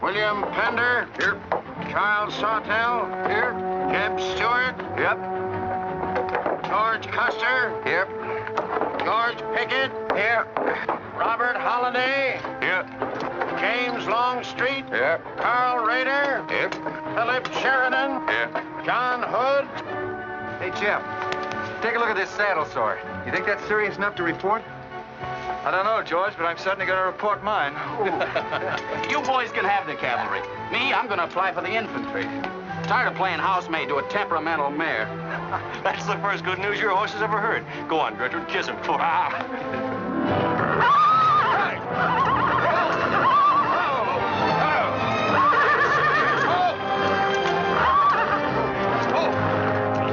William Pender. Here. Charles Sawtell. Here. Jeb Stewart. Yep. George Custer. Here. George Pickett. Here. Robert Holliday. Here. James Longstreet. Here. Carl Rader. Here. Philip Sheridan. Here. John Hood. Hey, Jim. Take a look at this saddle sore. You think that's serious enough to report? I don't know, George, but I'm certainly going to report mine. You boys can have the cavalry. Me, I'm going to apply for the infantry. Tired of playing housemaid to a temperamental mare. That's the first good news your horse has ever heard. Go on, Gertrude, kiss him.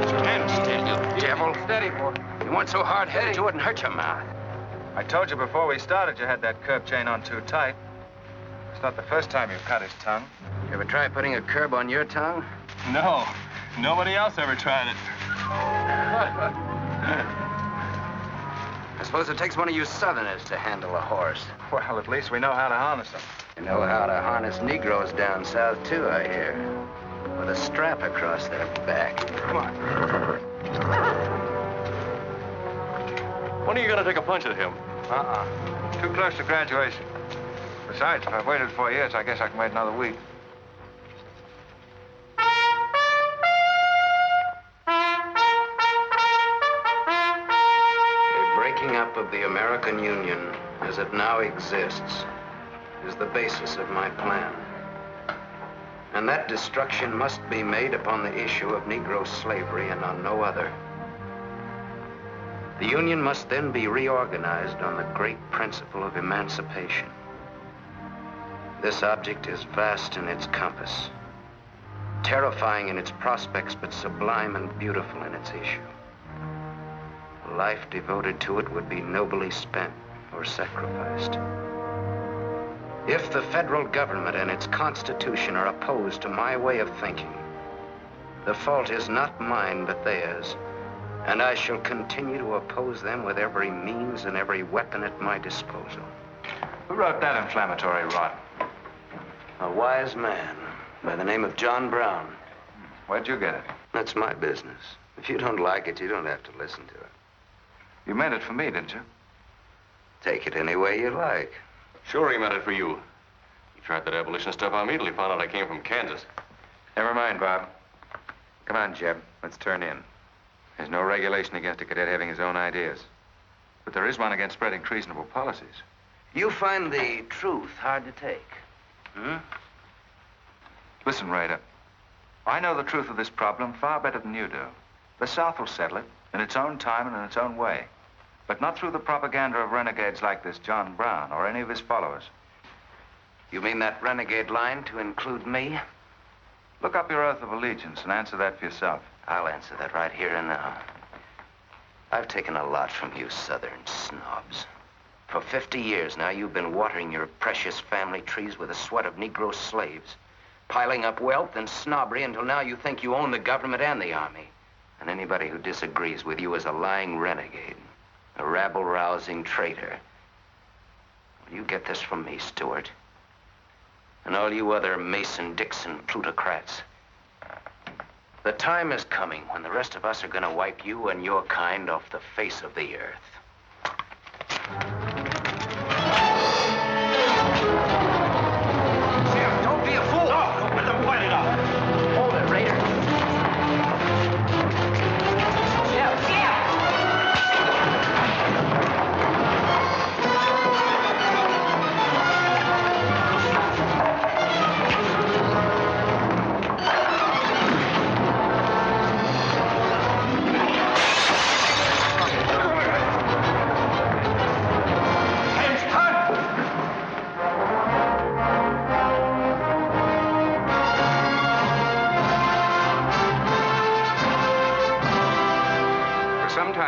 Stand still, you devil. Steady, boy. You weren't so hard-headed, you wouldn't hurt your mouth. I told you before we started you had that curb chain on too tight. It's not the first time you've cut his tongue. You ever try putting a curb on your tongue? No. Nobody else ever tried it. I suppose it takes one of you Southerners to handle a horse. Well, at least we know how to harness him. You know how to harness Negroes down south, too, I hear. With a strap across their back. Come on. When are you going to take a punch at him? Too close to graduation. Besides, if I've waited 4 years, I guess I can wait another week. The breaking up of the American Union, as it now exists, is the basis of my plan. And that destruction must be made upon the issue of Negro slavery and on no other. The Union must then be reorganized on the great principle of emancipation. This object is vast in its compass, terrifying in its prospects, but sublime and beautiful in its issue. A life devoted to it would be nobly spent or sacrificed. If the federal government and its constitution are opposed to my way of thinking, the fault is not mine, but theirs. And I shall continue to oppose them with every means and every weapon at my disposal. Who wrote that inflammatory rot? A wise man by the name of John Brown. Where'd you get it? That's my business. If you don't like it, you don't have to listen to it. You meant it for me, didn't you? Take it any way you like. Sure he meant it for you. He tried that abolition stuff on me till he found out I came from Kansas. Never mind, Bob. Come on, Jeb. Let's turn in. There's no regulation against a cadet having his own ideas. But there is one against spreading treasonable policies. You find the truth hard to take, Listen, Rader. I know the truth of this problem far better than you do. The South will settle it in its own time and in its own way. But not through the propaganda of renegades like this John Brown or any of his followers. You mean that renegade line to include me? Look up your oath of allegiance and answer that for yourself. I'll answer that right here and now. I've taken a lot from you Southern snobs. For 50 years now, you've been watering your precious family trees with the sweat of Negro slaves, piling up wealth and snobbery until now you think you own the government and the army. And anybody who disagrees with you is a lying renegade, a rabble-rousing traitor. Well, you get this from me, Stewart, and all you other Mason-Dixon plutocrats. The time is coming when the rest of us are going to wipe you and your kind off the face of the earth. Sheriff, don't be a fool. No, let them point it out. Hold it, Raider.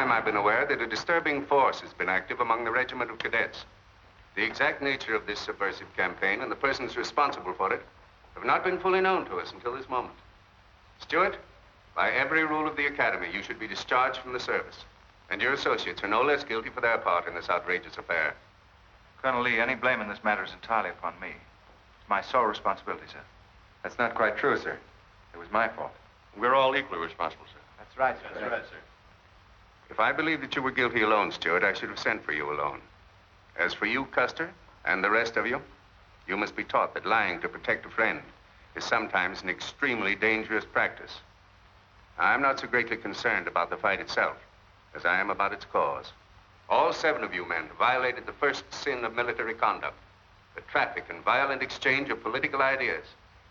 I've been aware that a disturbing force has been active among the regiment of cadets. The exact nature of this subversive campaign and the persons responsible for it have not been fully known to us until this moment. Stewart, by every rule of the academy, you should be discharged from the service. And your associates are no less guilty for their part in this outrageous affair. Colonel Lee, any blame in this matter is entirely upon me. my sole responsibility, sir. That's not quite true, sir. It was my fault. We're all equally responsible, sir. That's right, sir. That's right, sir. If I believed that you were guilty alone, Stewart, I should have sent for you alone. As for you, Custer, and the rest of you, you must be taught that lying to protect a friend is sometimes an extremely dangerous practice. I'm not so greatly concerned about the fight itself as I am about its cause. All 7 of you men violated the first sin of military conduct, the traffic and violent exchange of political ideas,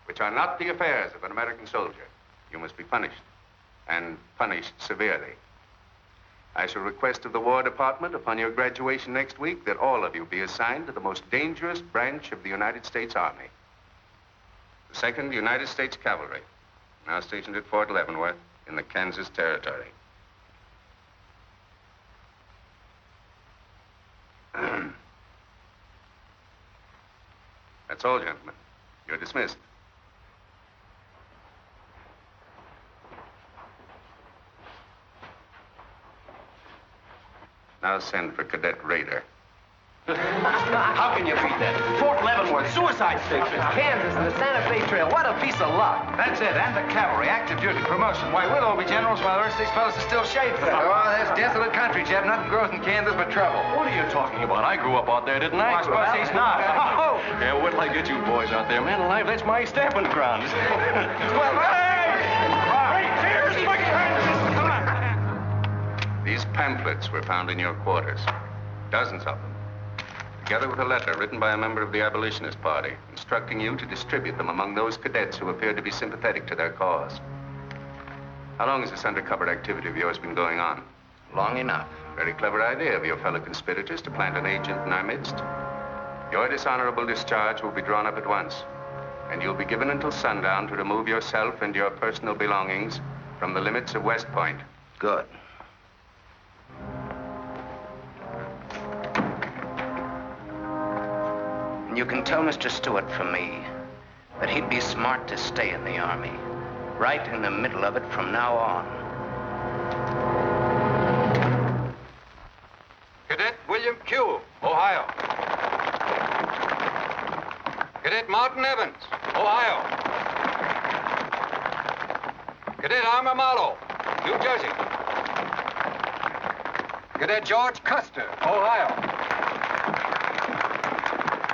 which are not the affairs of an American soldier. You must be punished, and punished severely. I shall request of the War Department upon your graduation next week that all of you be assigned to the most dangerous branch of the United States Army. The 2nd United States Cavalry, now stationed at Fort Leavenworth in the Kansas Territory. That's all, gentlemen. You're dismissed. Now send for Cadet Raider. How can you beat that? Fort Leavenworth, suicide station. Kansas and the Santa Fe Trail. What a piece of luck. That's it, and the cavalry, active duty, promotion. Why, we'll all be generals while the rest of these fellows are still shadeful. Oh, that's desolate country, Jeff. Nothing grows in Kansas but trouble. What are you talking about? I grew up out there, didn't I? Well, I suppose he's not. Oh! Yeah, wait till I get you boys out there. Man alive, that's my stamping grounds. Well, hey! Here's my Kansas! Come on! These pamphlets were found in your quarters. Dozens of them. Together with a letter written by a member of the Abolitionist Party, instructing you to distribute them among those cadets who appeared to be sympathetic to their cause. How long has this undercover activity of yours been going on? Long enough. Very clever idea of your fellow conspirators to plant an agent in our midst. Your dishonorable discharge will be drawn up at once, and you'll be given until sundown to remove yourself and your personal belongings from the limits of West Point. Good. You can tell Mr. Stewart from me that he'd be smart to stay in the Army, right in the middle of it from now on. Cadet William Q., Ohio. Cadet Martin Evans, Ohio. Cadet Armour Marlowe, New Jersey. Cadet George Custer, Ohio.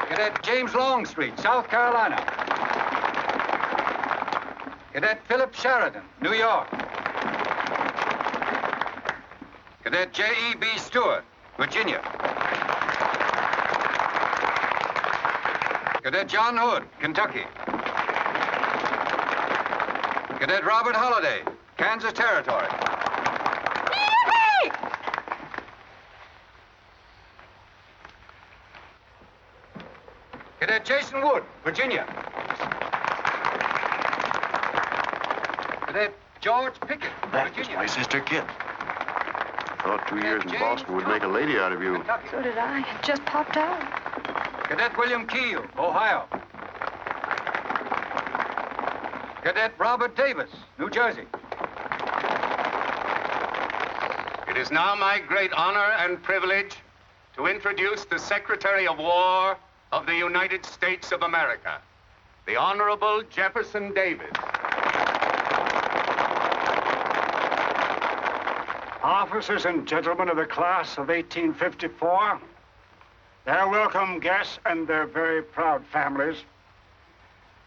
Cadet James Longstreet, South Carolina. Cadet Philip Sheridan, New York. Cadet J.E.B. Stewart, Virginia. Cadet John Hood, Kentucky. Cadet Robert Holliday, Kansas Territory. Cadet Jason Wood, Virginia. Cadet George Pickett, Virginia. My sister Kit. Thought 2 years in Boston would make a lady out of you. Kentucky. So did I. It just popped out. Cadet William Keel, Ohio. Cadet Robert Davis, New Jersey. It is now my great honor and privilege to introduce the Secretary of War of the United States of America, the Honorable Jefferson Davis. Officers and gentlemen of the class of 1854, their welcome guests and their very proud families,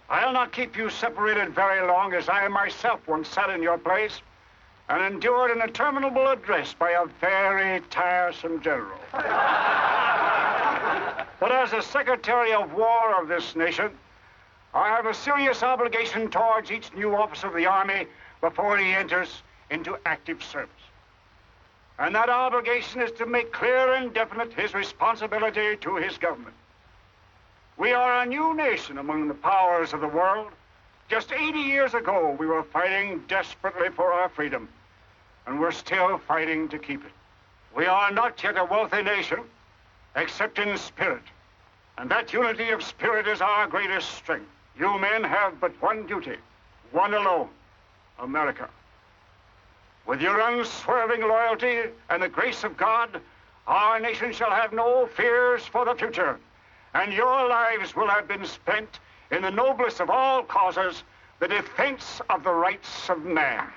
I'll not keep you separated very long, as I myself once sat in your place and endured an interminable address by a very tiresome general. But as the Secretary of War of this nation, I have a serious obligation towards each new officer of the Army before he enters into active service. And that obligation is to make clear and definite his responsibility to his government. We are a new nation among the powers of the world. Just 80 years ago, we were fighting desperately for our freedom, and we're still fighting to keep it. We are not yet a wealthy nation, except in spirit. And that unity of spirit is our greatest strength. You men have but one duty, one alone, America. With your unswerving loyalty and the grace of God, our nation shall have no fears for the future, and your lives will have been spent in the noblest of all causes, the defense of the rights of man.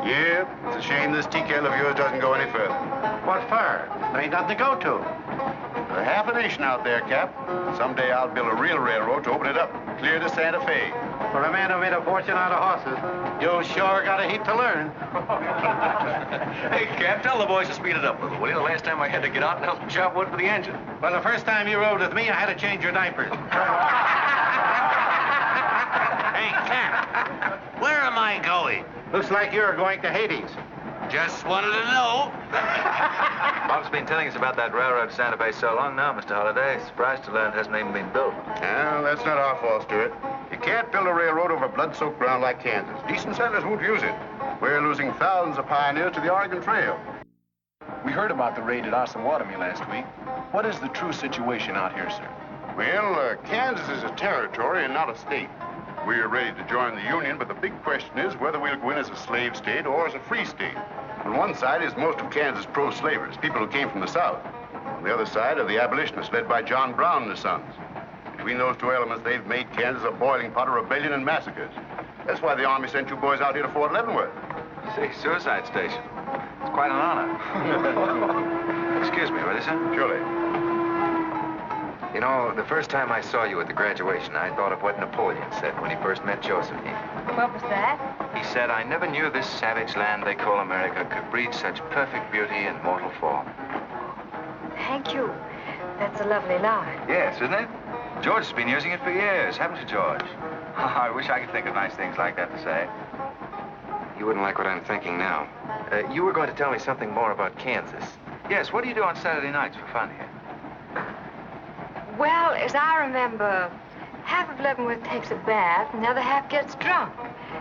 Yeah, it's a shame this tea kettle of yours doesn't go any further. What for? There ain't nothing to go to. There's half a nation out there, Cap. Someday I'll build a real railroad to open it up, clear to Santa Fe. For a man who made a fortune out of horses, you sure got a heap to learn. Hey, Cap, tell the boys to speed it up a little, will you? The last time I had to get out and help them chop wood for the engine. Well, the first time you rode with me, I had to change your diapers. Hey, Cap, where am I going? Looks like you're going to Hades. Just wanted to know. Bob's been telling us about that railroad to Santa Fe so long now, Mr. Holliday. Surprised to learn it hasn't even been built. Well, that's not our fault, Stuart. You can't build a railroad over blood-soaked ground like Kansas. Decent settlers won't use it. We're losing thousands of pioneers to the Oregon Trail. We heard about the raid at Osawatomie last week. What is the true situation out here, sir? Well, Kansas is a territory and not a state. We're ready to join the Union, but the big question is whether we'll go in as a slave state or as a free state. On one side is most of Kansas pro-slavers, people who came from the South. On the other side are the abolitionists led by John Brown and his sons. Between those two elements, they've made Kansas a boiling pot of rebellion and massacres. That's why the Army sent you boys out here to Fort Leavenworth. See, suicide station. It's quite an honor. Excuse me, will you, sir? Surely. You know, the first time I saw you at the graduation, I thought of what Napoleon said when he first met Josephine. What was that? He said, I never knew this savage land they call America could breed such perfect beauty in mortal form. Thank you. That's a lovely line. Yes, isn't it? George has been using it for years, haven't you, George? I wish I could think of nice things like that to say. You wouldn't like what I'm thinking now. You were going to tell me something more about Kansas. Yes, what do you do on Saturday nights for fun here? Well, as I remember, half of Leavenworth takes a bath and the other half gets drunk.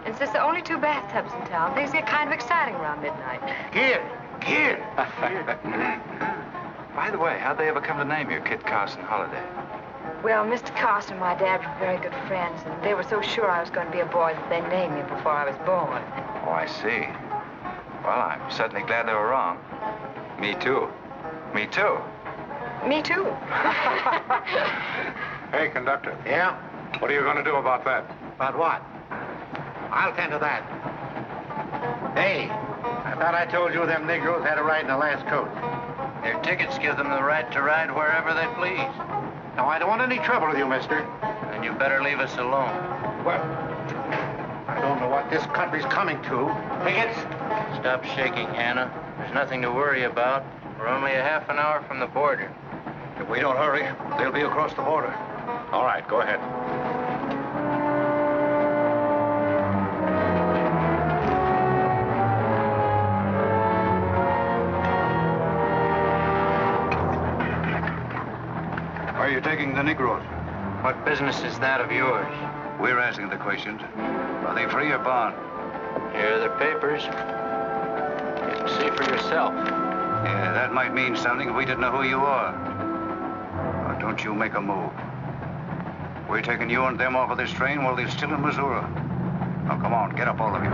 And since there are only 2 bathtubs in town, things get kind of exciting around midnight. Kid! By the way, how'd they ever come to name you Kit Carson Holiday? Well, Mr. Carson and my dad were very good friends, and they were so sure I was going to be a boy that they named me before I was born. Oh, I see. Well, I'm certainly glad they were wrong. Me too. Me too. Me too. Hey, conductor. Yeah? What are you going to do about that? About what? I'll tend to that. Hey, I thought I told you them Negroes had a right in the last coat. Their tickets give them the right to ride wherever they please. Now, I don't want any trouble with you, mister. And you better leave us alone. Well, I don't know what this country's coming to. Tickets? Stop shaking, Hannah. There's nothing to worry about. We're only a half an hour from the border. If we don't hurry, they'll be across the border. All right, go ahead. Are you taking the Negroes? What business is that of yours? We're asking the questions. Are they free or bond? Here are the papers. You can see for yourself. Yeah, that might mean something if we didn't know who you are. I'll Don't you make a move. We're taking you and them off of this train while they're still in Missouri. Now, come on, get up, all of you.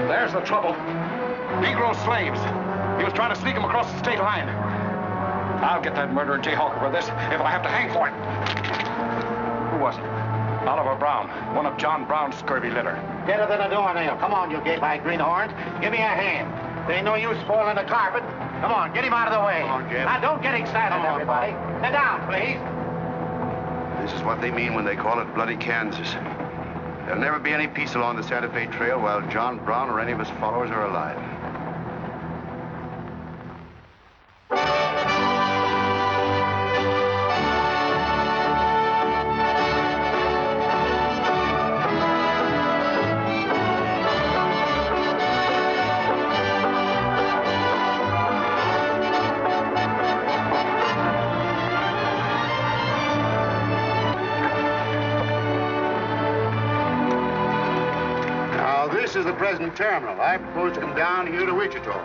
There's the trouble. Negro slaves. He was trying to sneak them across the state line. I'll get that murdering jayhawker for this if I have to hang for it. Who was it? Oliver Brown, one of John Brown's scurvy litter. Get it in the doornail. Come on, you gay-eyed greenhorns. Give me a hand. There ain't no use spoiling the carpet. Come on, get him out of the way. Come on, Jim. Now, don't get excited, everybody. Sit down, please. This is what they mean when they call it bloody Kansas. There'll never be any peace along the Santa Fe Trail while John Brown or any of his followers are alive. This is the present terminal. I propose to come down here to Wichita,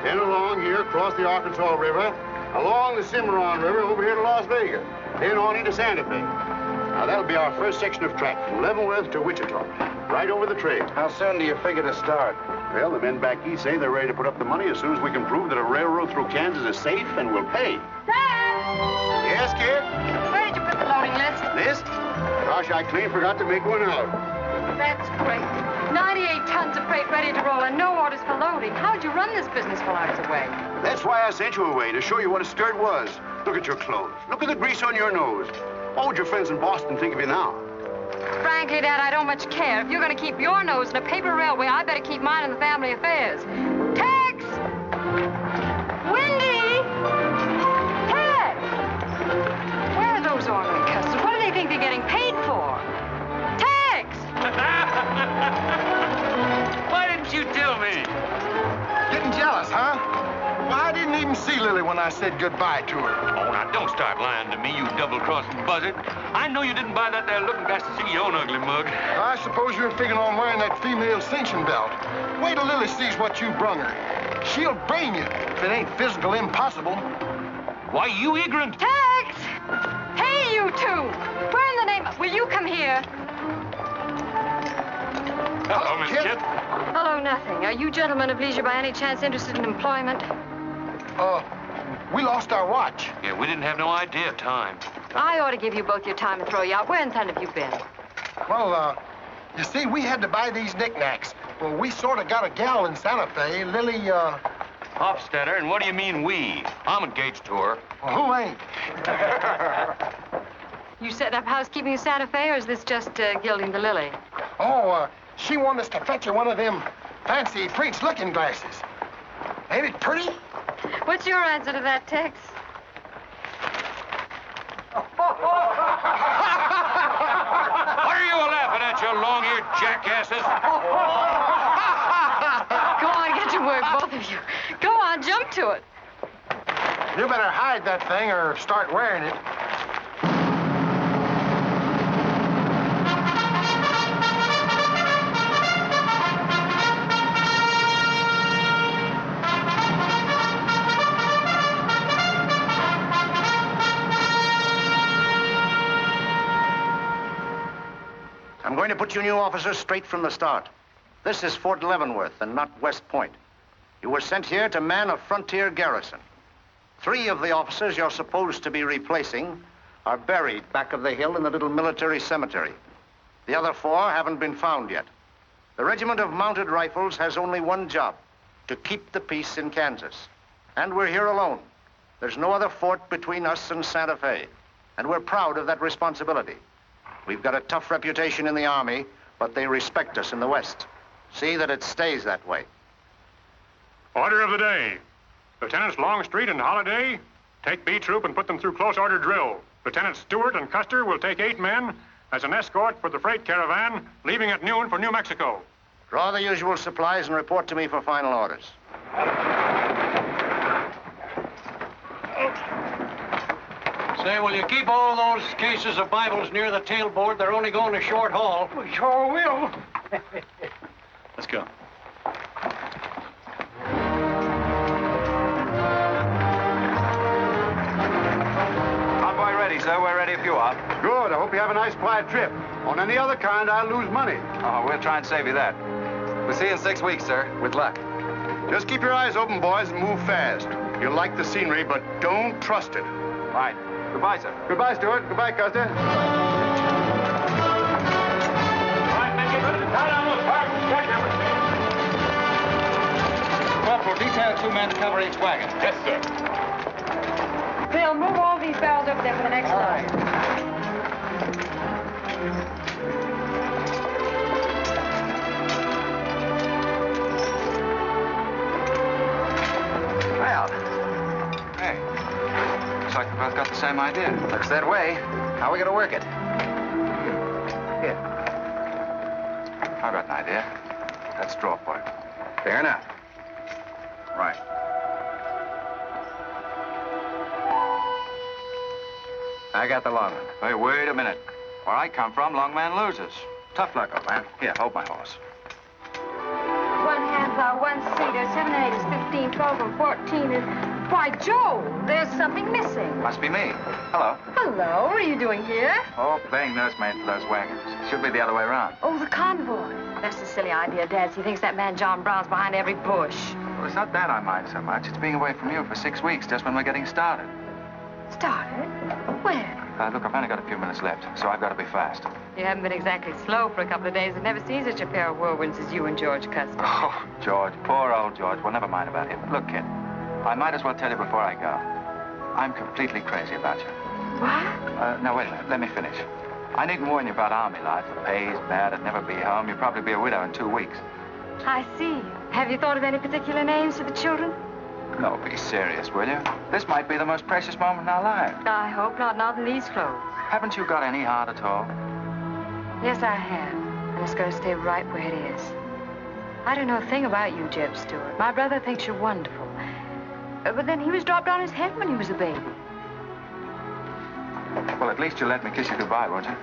then along here across the Arkansas River, along the Cimarron River over here to Las Vegas, then on into Santa Fe. Now, that'll be our first section of track from Leavenworth to Wichita, right over the trail. How soon do you figure to start? Well, the men back east say they're ready to put up the money as soon as we can prove that a railroad through Kansas is safe and will pay. Dad! Yes, kid? Where did you put the loading list? List? Gosh, I clean forgot to make one out. That's great. 98 tons of freight ready to roll and no orders for loading. How'd you run this business while I was away? That's why I sent you away, to show you what a skirt was. Look at your clothes. Look at the grease on your nose. What would your friends in Boston think of you now? Frankly, Dad, I don't much care. If you're going to keep your nose in a paper railway, I better keep mine in the family affairs. Tex! Wendy! Tex! Where are those ornery customers? What do they think they're getting paid for? Tex! Why didn't you tell me? Getting jealous, huh? Well, I didn't even see Lily when I said goodbye to her. Oh, now, don't start lying to me, you double-crossing buzzard. I know you didn't buy that there looking glass to see your own ugly mug. I suppose you're figuring on wearing that female cinching belt. Wait till Lily sees what you brung her. She'll brain you if it ain't physical impossible. Why, you ignorant. Tex! Hey, you two! Where in the name of... Will you come here? Hello, Miss Kit. Hello, nothing. Are you gentlemen of leisure by any chance interested in employment? We lost our watch. Yeah, we didn't have no idea of time. I ought to give you both your time and throw you out. Where in town have you been? Well, you see, we had to buy these knickknacks. Well, we sort of got a gal in Santa Fe, Lily, Hofstadter, and what do you mean we? I'm engaged to her. Well, who ain't? You set up housekeeping in Santa Fe, or is this just gilding the lily? Oh, she wanted us to fetch her one of them fancy French looking glasses. Ain't it pretty? What's your answer to that, Tex? What are you laughing at, you long-eared jackasses? Go on, get to work, both of you. Go on, jump to it. You better hide that thing or start wearing it. I'm going to put you new officers straight from the start. This is Fort Leavenworth and not West Point. You were sent here to man a frontier garrison. 3 of the officers you're supposed to be replacing are buried back of the hill in the little military cemetery. The other 4 haven't been found yet. The Regiment of Mounted Rifles has only one job, to keep the peace in Kansas. And we're here alone. There's no other fort between us and Santa Fe, and we're proud of that responsibility. We've got a tough reputation in the Army, but they respect us in the West. See that it stays that way. Order of the day. Lieutenants Longstreet and Holliday, take B Troop and put them through close order drill. Lieutenant Stewart and Custer will take 8 men as an escort for the freight caravan leaving at noon for New Mexico. Draw the usual supplies and report to me for final orders. Say, will you keep all those cases of Bibles near the tailboard? They're only going a short haul. We sure will. Let's go. Convoy ready, sir. We're ready if you are. Good. I hope you have a nice, quiet trip. On any other kind, I'll lose money. Oh, we'll try and save you that. We'll see you in 6 weeks, sir. With luck. Just keep your eyes open, boys, and move fast. You'll like the scenery, but don't trust it. Right. Goodbye, sir. Goodbye, Stewart. Goodbye, Custer. All right, men, get ready to tie down those fires and sledgehammers. Corporal, detail 2 men to cover each wagon. Yes, sir. Bill, move all these barrels over there for the next load. Well, Hey. Looks like we both got the same idea. looks that way. How are we going to work it? Here. I've got an idea. Let's draw for it. Fair enough. Right. I got the long one. Hey, wait a minute. Where I come from, long man loses. Tough luck, old man. Here, hold my horse. 1 half-hour, 1 seater, 7 and 8 is 15, 12 and 14 is... Why, Joe, there's something missing. Must be me. Hello. Hello, what are you doing here? Oh, playing nursemaid for those wagons. Should be the other way around. Oh, the convoy. That's a silly idea, Dad. He thinks that man John Brown's behind every bush. Well, it's not that I mind so much. It's being away from you for 6 weeks, just when we're getting started. Started? When? Look, I've only got a few minutes left, so I've got to be fast. You haven't been exactly slow for a couple of days. I've never seen such a pair of whirlwinds as you and George Custer. Oh, George, poor old George. Well, never mind about him. Look, kid, I might as well tell you before I go. I'm completely crazy about you. What? Now, wait a minute. Let me finish. I needn't warn you about army life. The pay's bad. I'd never be home. You'll probably be a widow in 2 weeks. I see. Have you thought of any particular names for the children? No, be serious, will you? This might be the most precious moment in our lives. I hope not in these clothes. Haven't you got any heart at all? Yes, I have. And it's going to stay right where it is. I don't know a thing about you, Jeb Stewart. My brother thinks you're wonderful. But then he was dropped on his head when he was a baby. Well, at least you'll let me kiss you goodbye, won't you?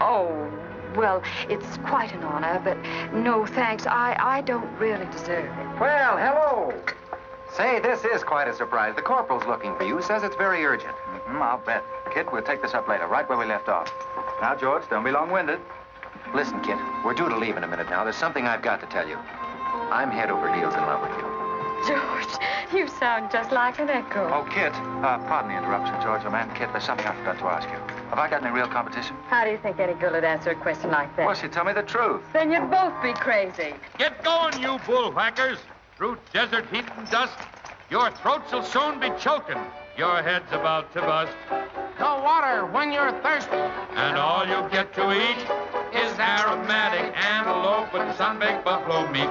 Oh, well, it's quite an honor, but no thanks. I don't really deserve it. Well, hello. Say, this is quite a surprise. The corporal's looking for you. Says it's very urgent. I'll bet. Kid, we'll take this up later, right where we left off. Now, George, don't be long-winded. Listen, kid, we're due to leave in a minute now. There's something I've got to tell you. I'm head over heels in love with you. George, you sound just like an echo. Oh, Kit, pardon the interruption, George, old man. Kit, there's something I forgot to ask you. Have I got any real competition? How do you think any girl would answer a question like that? Well, she'd tell me the truth. Then you'd both be crazy. Get going, you bullwhackers. Through desert heat and dust, your throats will soon be choking. Your head's about to bust. The water when you're thirsty. And all you get to eat is aromatic antelope and sun-baked buffalo meat.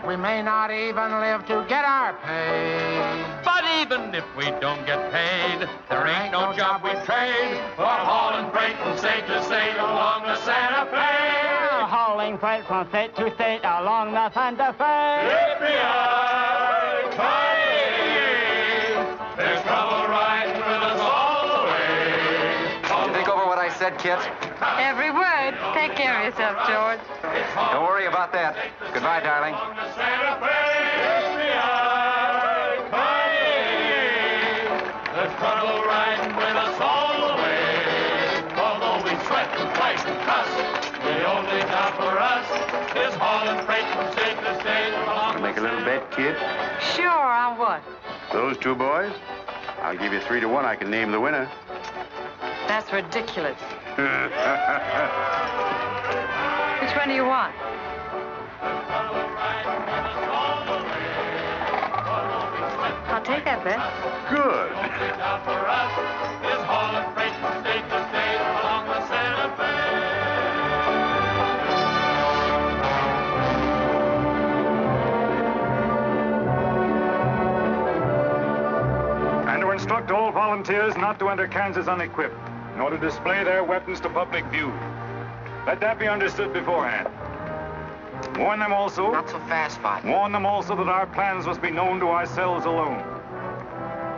We may not even live to get our pay. But even if we don't get paid, there ain't no job we trade for hauling freight from state to state along the Santa Fe. Hauling freight from state to state along the Santa Fe. There's trouble riding with us all the way. Did you think over what I said, Kit? Every word. Take care of yourself, George. Don't worry about that. Goodbye, darling. There's trouble riding with us all the way. Although we sweat and fight and cuss, the only job for us is hauling freight from state to state along. Make a little bet, kid. Sure, on what? Those 2 boys? I'll give you 3 to 1. I can name the winner. That's ridiculous. Which one do you want? I'll take that bet. Good. For us is hauling freight from state to state along the Santa Fe. instruct all volunteers not to enter Kansas unequipped, nor to display their weapons to public view. Let that be understood beforehand. Warn them also... Not so fast, Father. Warn them also that our plans must be known to ourselves alone.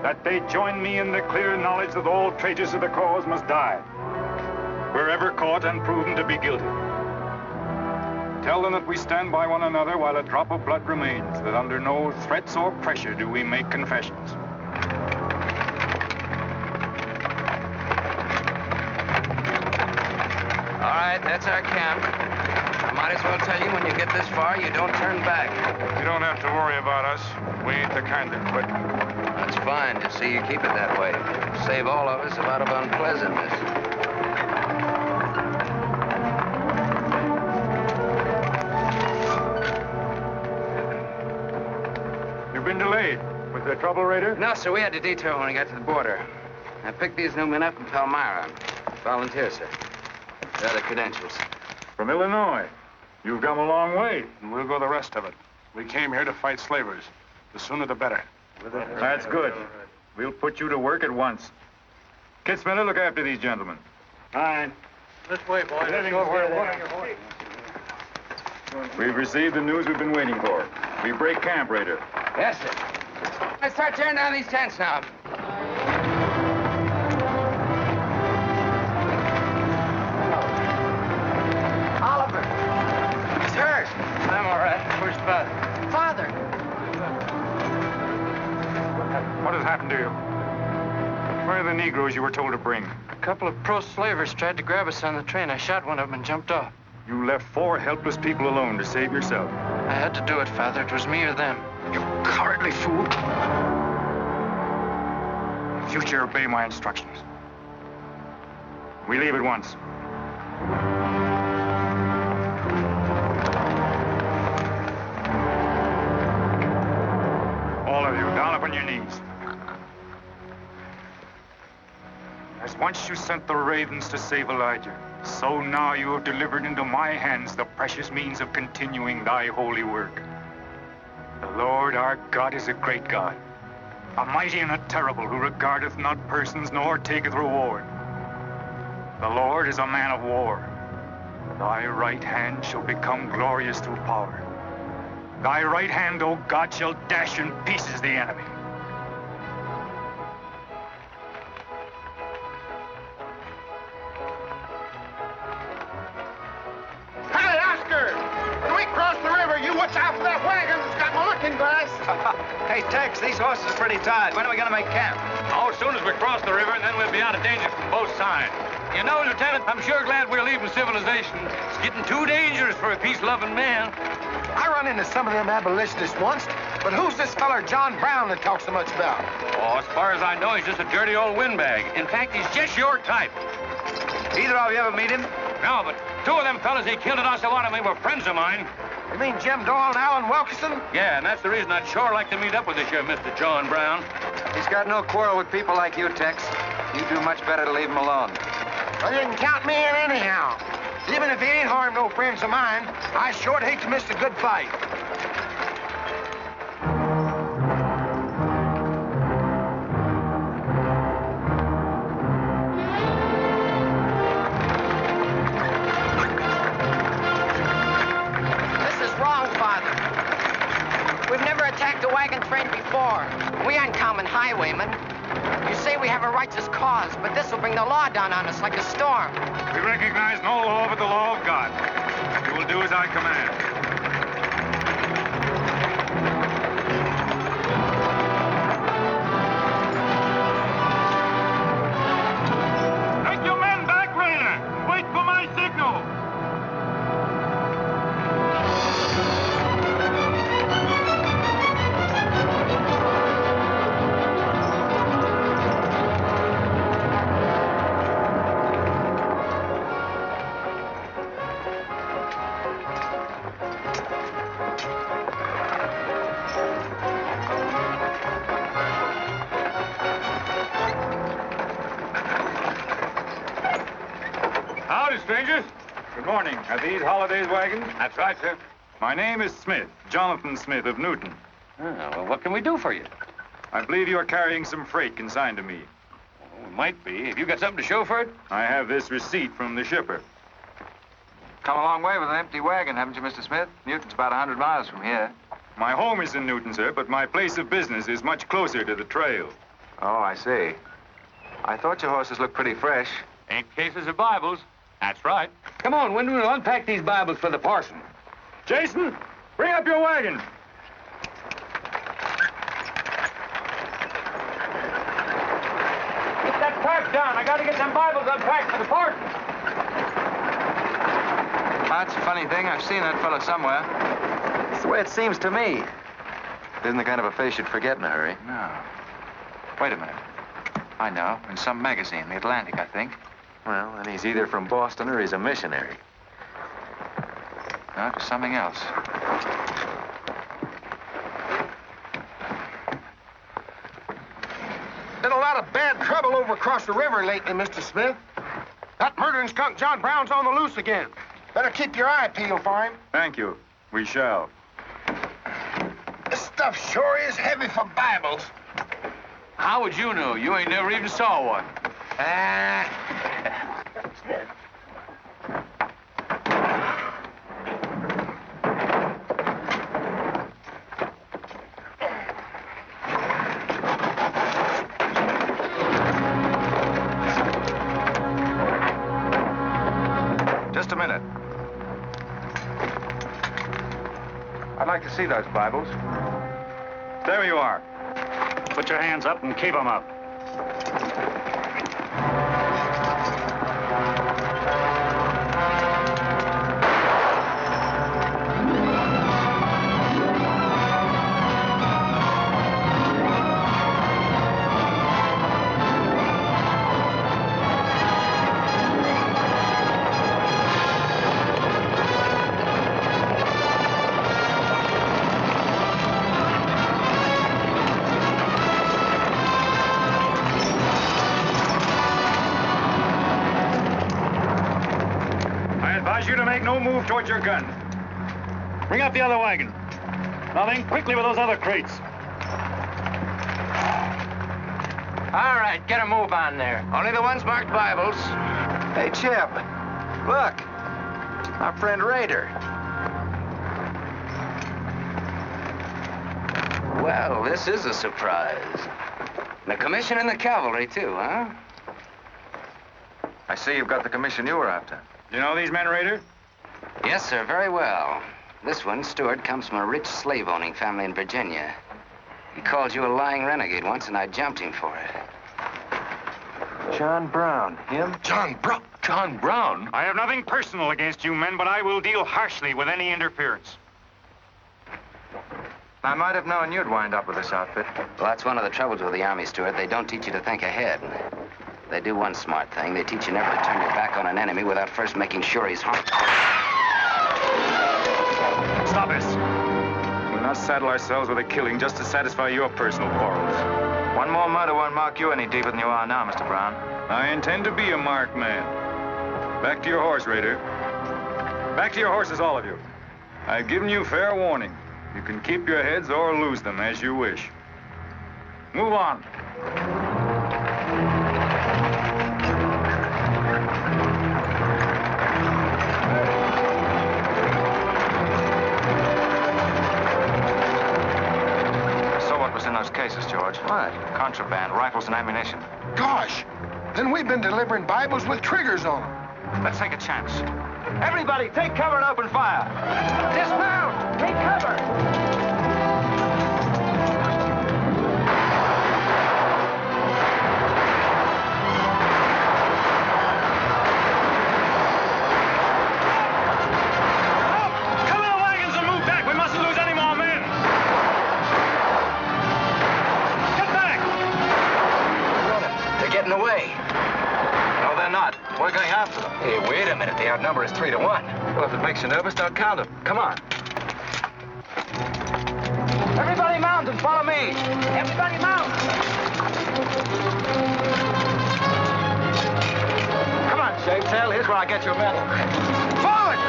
That they join me in the clear knowledge that all traitors to the cause must die, wherever caught and proven to be guilty. Tell them that we stand by one another while a drop of blood remains, that under no threats or pressure do we make confessions. All right, that's our camp. I might as well tell you, when you get this far, you don't turn back. You don't have to worry about us. We ain't the kind that quit. That's fine. Just see you keep it that way. Save all of us a lot of unpleasantness. You've been delayed. Was there trouble, Raider? No, sir. We had to detour when we got to the border. I picked these new men up in Palmyra. Volunteer, sir. There are the credentials. From Illinois. You've come a long way. And we'll go the rest of it. We came here to fight slavers. The sooner the better. That's good. We'll put you to work at once. Kid Spinner, look after these gentlemen. Fine. This way, boy. We've received the news we've been waiting for. We break camp, Raider. Yes, sir. Let's start tearing down these tents now. Oliver. He's hurt. I'm all right. Where's Father? Father. What has happened to you? Where are the Negroes you were told to bring? A couple of pro-slavers tried to grab us on the train. I shot one of them and jumped off. You left 4 helpless people alone to save yourself. I had to do it, Father. It was me or them. You cowardly fool. In future, obey my instructions. We leave at once. All of you, down upon your knees. As once you sent the ravens to save Elijah, so now you have delivered into my hands the precious means of continuing thy holy work. The Lord our God is a great God, a mighty and a terrible, who regardeth not persons nor taketh reward. The Lord is a man of war. Thy right hand shall become glorious through power. Thy right hand, O God, shall dash in pieces the enemy. Hey, Oscar! When we cross the river, you watch out for that wagon that's got my looking glass. Hey, Tex, these horses are pretty tired. When are we going to make camp? Oh, as soon as we cross the river, and then we'll be out of danger from both sides. You know, Lieutenant, I'm sure glad we're leaving civilization. It's getting too dangerous for a peace-loving man. I run into some of them abolitionists once, but who's this feller John Brown that talks so much about? Oh, as far as I know, he's just a dirty old windbag. In fact, he's just your type. Either of you ever meet him? No, but 2 of them fellas he killed at Osawatomie were friends of mine. You mean Jim Doyle and Alan Wilkinson? Yeah, and that's the reason I'd sure like to meet up with this here Mr. John Brown. He's got no quarrel with people like you, Tex. You do much better to leave him alone. Well, you can count me in anyhow. Even if he ain't harmed no friends of mine, I sure hate to miss a good fight. This is wrong, Father. We've never attacked a wagon train before. We aren't common highwaymen. You say we have a righteous cause, but this will bring the law down on us like a storm. We recognize no law but the law of God. You will do as I command. Take your men back, Raider. Wait for my signal. Howdy, strangers. Good morning. Are these Holiday's wagons? That's right, sir. My name is Smith, Jonathan Smith of Newton. Oh, well, what can we do for you? I believe you are carrying some freight consigned to me. Oh, it might be. Have you got something to show for it? I have this receipt from the shipper. Come a long way with an empty wagon, haven't you, Mr. Smith? Newton's about 100 miles from here. My home is in Newton, sir, but my place of business is much closer to the trail. Oh, I see. I thought your horses looked pretty fresh. Ain't cases of Bibles. That's right. Come on, Wyndham, we'll unpack these Bibles for the parson. Jason, bring up your wagon. Get that pack down. I gotta get them Bibles unpacked for the parson. That's a funny thing. I've seen that fellow somewhere. It's the way it seems to me. Isn't the kind of a face you'd forget in a hurry. No. Wait a minute. I know. In some magazine, The Atlantic, I think. Well, then he's either from Boston or he's a missionary. No, it's something else. Been a lot of bad trouble over across the river lately, Mr. Smith. That murdering skunk John Brown's on the loose again. Better keep your eye peeled for him. Thank you. We shall. This stuff sure is heavy for Bibles. How would you know? You ain't never even saw one. Just a minute. I'd like to see those Bibles. There you are. Put your hands up and keep them up. You to make no move towards your gun. Bring up the other wagon. Now then, quickly with those other crates. All right, get a move on there. Only the ones marked Bibles. Hey, Chip. Look. Our friend Raider. Well, this is a surprise. And a commission in the cavalry, too, huh? I see you've got the commission you were after. You know these men, Raider? Yes, sir, very well. This one, Stewart, comes from a rich slave-owning family in Virginia. He called you a lying renegade once, and I jumped him for it. John Brown. Him? John Brown. John Brown? I have nothing personal against you men, but I will deal harshly with any interference. I might have known you'd wind up with this outfit. Well, that's one of the troubles with the Army, Stewart. They don't teach you to think ahead. They do one smart thing. They teach you never to turn your back on an enemy without first making sure he's harmed. Stop this. We'll not saddle ourselves with a killing just to satisfy your personal quarrels. One more murder won't mark you any deeper than you are now, Mr. Brown. I intend to be a marked man. Back to your horse, Raider. Back to your horses, all of you. I've given you fair warning. You can keep your heads or lose them as you wish. Move on. In those cases, George. What? Contraband, rifles and ammunition. Gosh, then we've been delivering Bibles with triggers on them. Let's take a chance. Everybody, take cover and open fire. Dismount! Take cover! We're going after them. Hey, wait a minute. The outnumber is 3 to 1. Well, if it makes you nervous, don't count them. Come on. Everybody mount and follow me. Everybody mount. Come on, Shake Tail. Here's where I get your medal. Forward!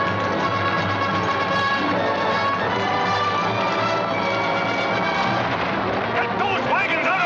Get those wagons out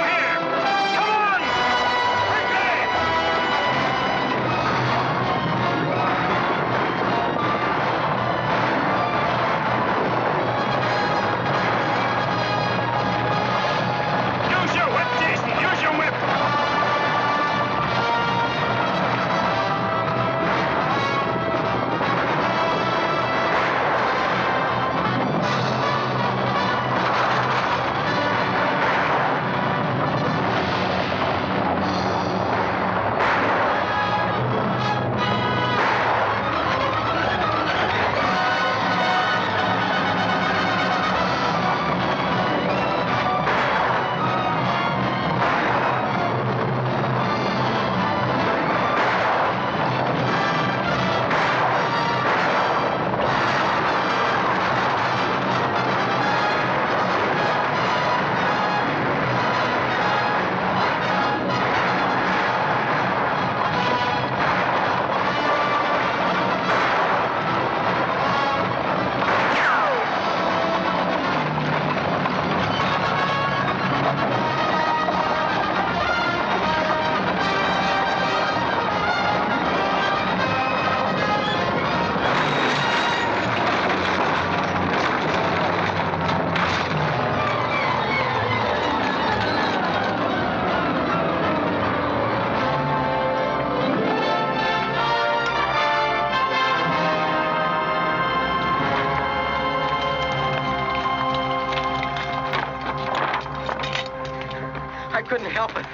couldn't help it.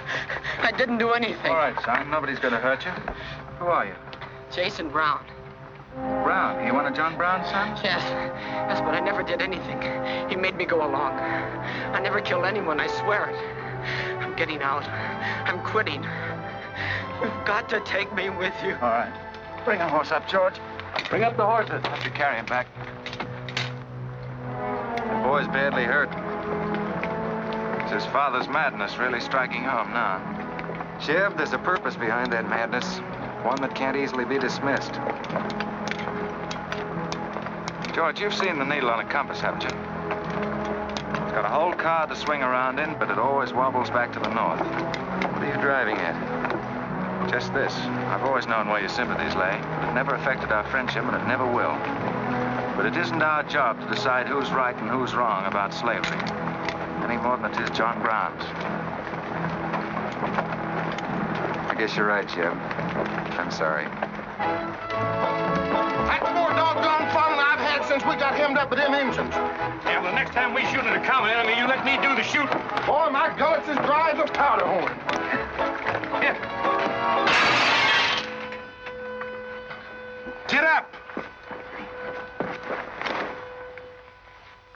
I didn't do anything. All right, son. Nobody's going to hurt you. Who are you? Jason Brown. Brown. You one of John Brown's sons? Yes. Yes, but I never did anything. He made me go along. I never killed anyone, I swear it. I'm getting out. I'm quitting. You've got to take me with you. All right. Bring a horse up, George. Bring up the horses. Have to carry him back. The boy's badly hurt. It's his father's madness really striking home now. Chev, there's a purpose behind that madness. One that can't easily be dismissed. George, you've seen the needle on a compass, haven't you? It's got a whole car to swing around in, but it always wobbles back to the north. What are you driving at? Just this. I've always known where your sympathies lay. It never affected our friendship, and it never will. But it isn't our job to decide who's right and who's wrong about slavery. Any more than it is John Brown's. I guess you're right, Jim. I'm sorry. That's more doggone fun than I've had since we got hemmed up with them engines. Yeah, well, the next time we shoot at a common enemy, you let me do the shooting. Boy, my gullets is dry as a powder horn. Here. Get up.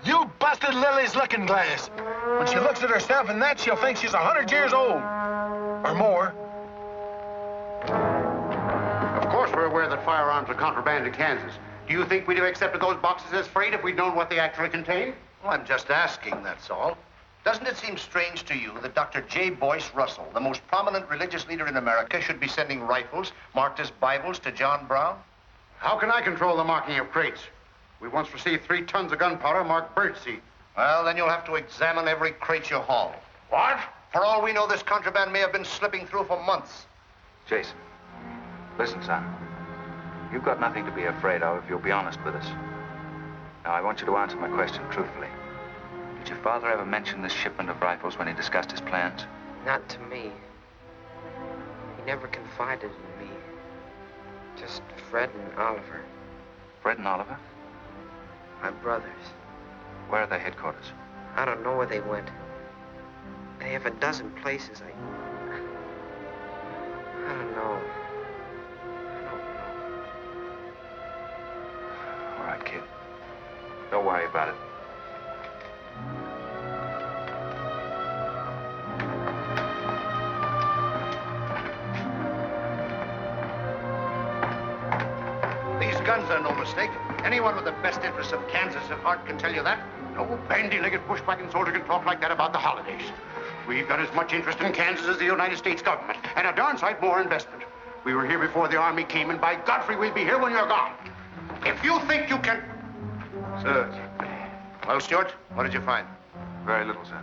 You busted Lily's looking glass. When she looks at herself in that, she'll think she's 100 years old. Or more. Of course we're aware that firearms are contraband in Kansas. Do you think we'd have accepted those boxes as freight if we'd known what they actually contained? Well, I'm just asking, that's all. Doesn't it seem strange to you that Dr. J. Boyce Russell, the most prominent religious leader in America, should be sending rifles marked as Bibles to John Brown? How can I control the marking of crates? We once received 3 tons of gunpowder marked birdseed. Well, then you'll have to examine every crate you haul. What? For all we know, this contraband may have been slipping through for months. Jason, listen, son. You've got nothing to be afraid of if you'll be honest with us. Now, I want you to answer my question truthfully. Did your father ever mention this shipment of rifles when he discussed his plans? Not to me. He never confided in me. Just Fred and Oliver. Fred and Oliver? My brothers. Where are their headquarters? I don't know where they went. They have a dozen places. I don't know. All right, kid. Don't worry about it. These guns are no mistake. Anyone with the best interests of Kansas at heart can tell you that. No bandy-legged bushwhacking soldier can talk like that about the holidays. We've got as much interest in Kansas as the United States government, and a darn sight more investment. We were here before the Army came, and by Godfrey, we'll be here when you're gone. If you think you can... Sir. Well, Stuart, what did you find? Very little, sir.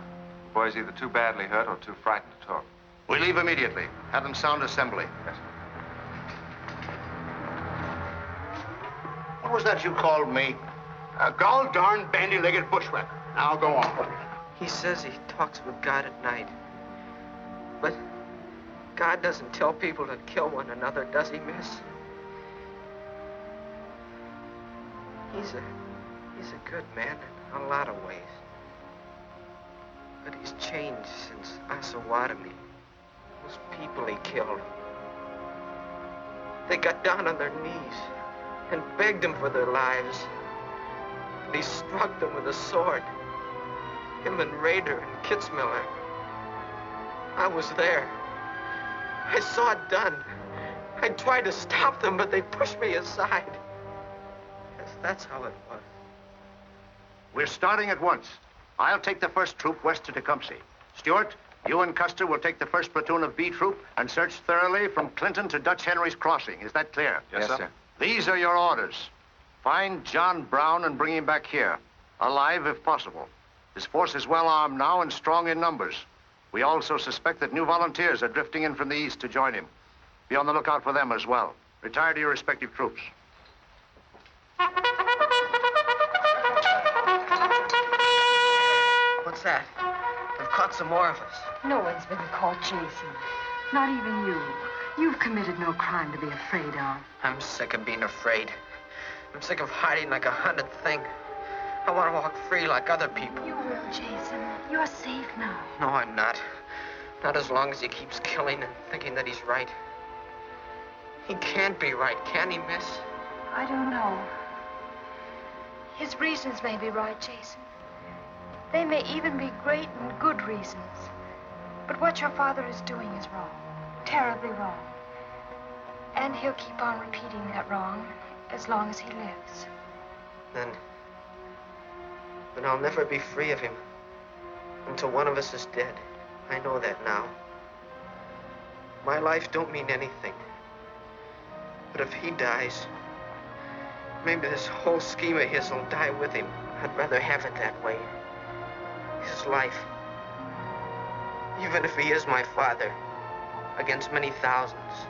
The boy's either too badly hurt or too frightened to talk. We leave immediately. Have them sound assembly. Yes, sir. What was that you called me? A gall-darn bandy-legged bushwhacker. Now go on. He says he talks with God at night. But God doesn't tell people to kill one another, does he, miss? He's a good man in a lot of ways. But he's changed since Osawatomie. Those people he killed. They got down on their knees and begged him for their lives. And he struck them with a sword. Him and Rader and Kitzmiller. I was there. I saw it done. I tried to stop them, but they pushed me aside. Yes, that's how it was. We're starting at once. I'll take the first troop west to Tecumseh. Stuart, you and Custer will take the first platoon of B troop and search thoroughly from Clinton to Dutch Henry's Crossing. Is that clear? Yes, sir. These are your orders. Find John Brown and bring him back here, alive if possible. His force is well armed now and strong in numbers. We also suspect that new volunteers are drifting in from the east to join him. Be on the lookout for them as well. Retire to your respective troops. What's that? They've caught some more of us. No one's been caught, Jason. Not even you. You've committed no crime to be afraid of. I'm sick of being afraid. I'm sick of hiding like a hunted thing. I want to walk free like other people. You will, Jason. You're safe now. No, I'm not. Not as long as he keeps killing and thinking that he's right. He can't be right, can he, miss? I don't know. His reasons may be right, Jason. They may even be great and good reasons. But what your father is doing is wrong. Terribly wrong. And he'll keep on repeating that wrong as long as he lives. Then I'll never be free of him until one of us is dead. I know that now. My life don't mean anything. But if he dies, maybe this whole scheme of his will die with him. I'd rather have it that way. His life. Even if he is my father, against many thousands.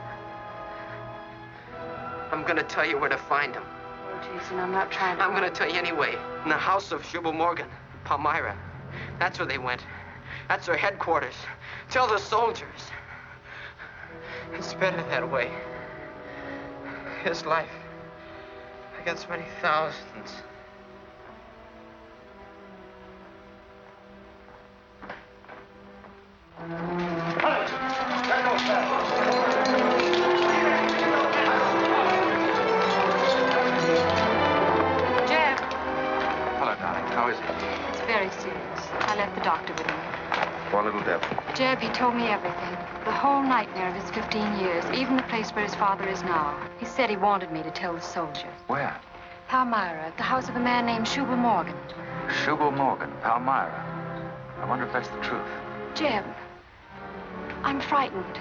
I'm gonna tell you where to find him. Oh, Jason, I'm not trying to... I'm gonna tell you anyway. In the house of Shubal Morgan, Palmyra. That's where they went. That's their headquarters. Tell the soldiers. It's better that way. His life against many thousands. Jeb. Hello, darling. How is he? It's very serious. I left the doctor with him. Poor little devil. Jeb, he told me everything. The whole nightmare of his 15 years, even the place where his father is now. He said he wanted me to tell the soldiers. Where? Palmyra, at the house of a man named Shubal Morgan. Shubal Morgan, Palmyra. I wonder if that's the truth. Jeb, I'm frightened.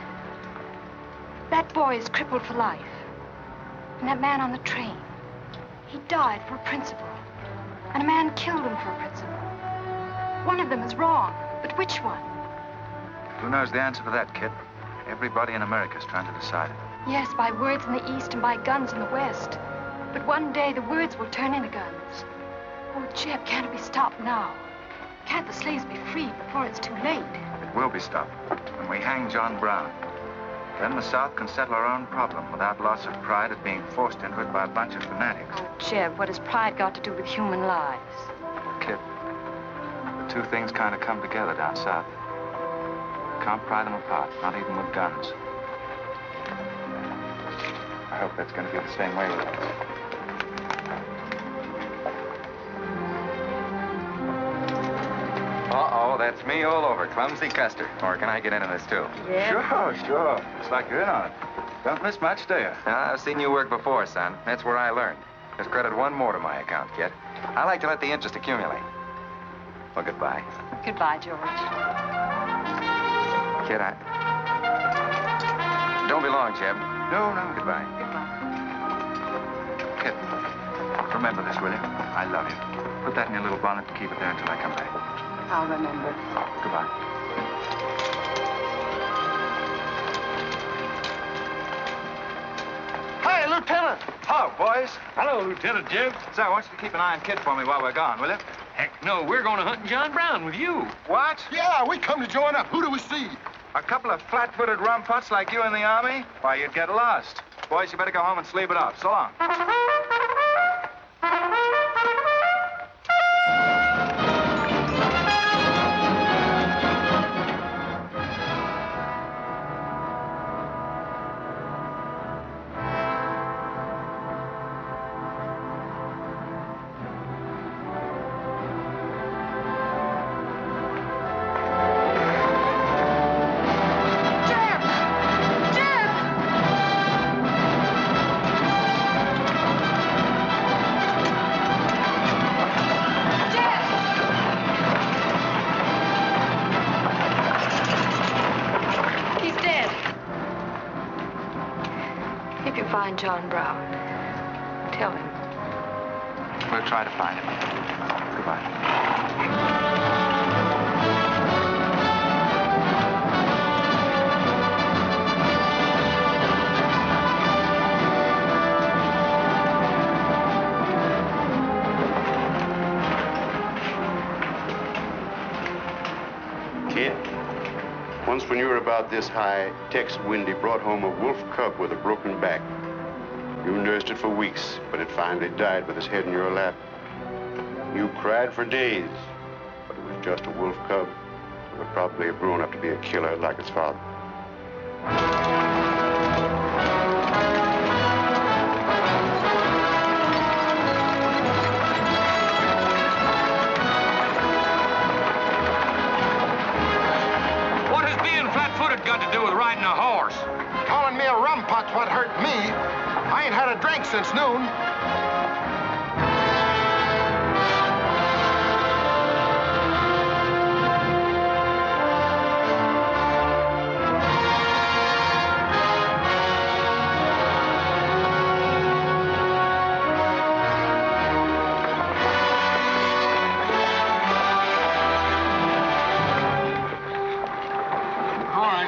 That boy is crippled for life. And that man on the train, he died for a principle. And a man killed him for a principle. One of them is wrong, but which one? Who knows the answer to that, kid? Everybody in America's trying to decide it. Yes, by words in the East and by guns in the West. But one day the words will turn into guns. Oh, Jeb, can't it be stopped now? Can't the slaves be freed before it's too late? It will be stopped when we hang John Brown. Then the South can settle our own problem without loss of pride at being forced into it by a bunch of fanatics. Oh, Jeb, what has pride got to do with human lives? Kid, the two things kind of come together down south. Can't pry them apart, not even with guns. I hope that's going to be the same way with us. Uh-oh, that's me all over, Clumsy Custer. Or can I get into this, too? Yeah. Sure. Looks like you're in on it. Don't miss much, do you? I've seen you work before, son. That's where I learned. Just credit one more to my account, kid. I like to let the interest accumulate. Well, goodbye. Goodbye, George. Kid, don't be long, Jeb. No. Goodbye. Goodbye. Kid, remember this, will you? I love you. Put that in your little bonnet and keep it there until I come back. I'll remember. Goodbye. Hey, Lieutenant! Hello, boys. Hello, Lieutenant Jeb. Say, I want you to keep an eye on Kid for me while we're gone, will you? Heck no, we're going to hunt John Brown with you. What? Yeah, we come to join up. Who do we see? A couple of flat-footed rumputs like you in the Army? Why, you'd get lost. Boys, you better go home and sleep it off. So long. John Brown. Tell him. We'll try to find him. Goodbye. Kid, once when you were about this high, Tex Windy brought home a wolf cub with a broken back. You nursed it for weeks, but it finally died with its head in your lap. You cried for days, but it was just a wolf cub. but probably have grown up to be a killer like his father. What has being flat-footed got to do with riding a horse? Calling me a rum pot's what hurt me. I ain't had a drink since noon.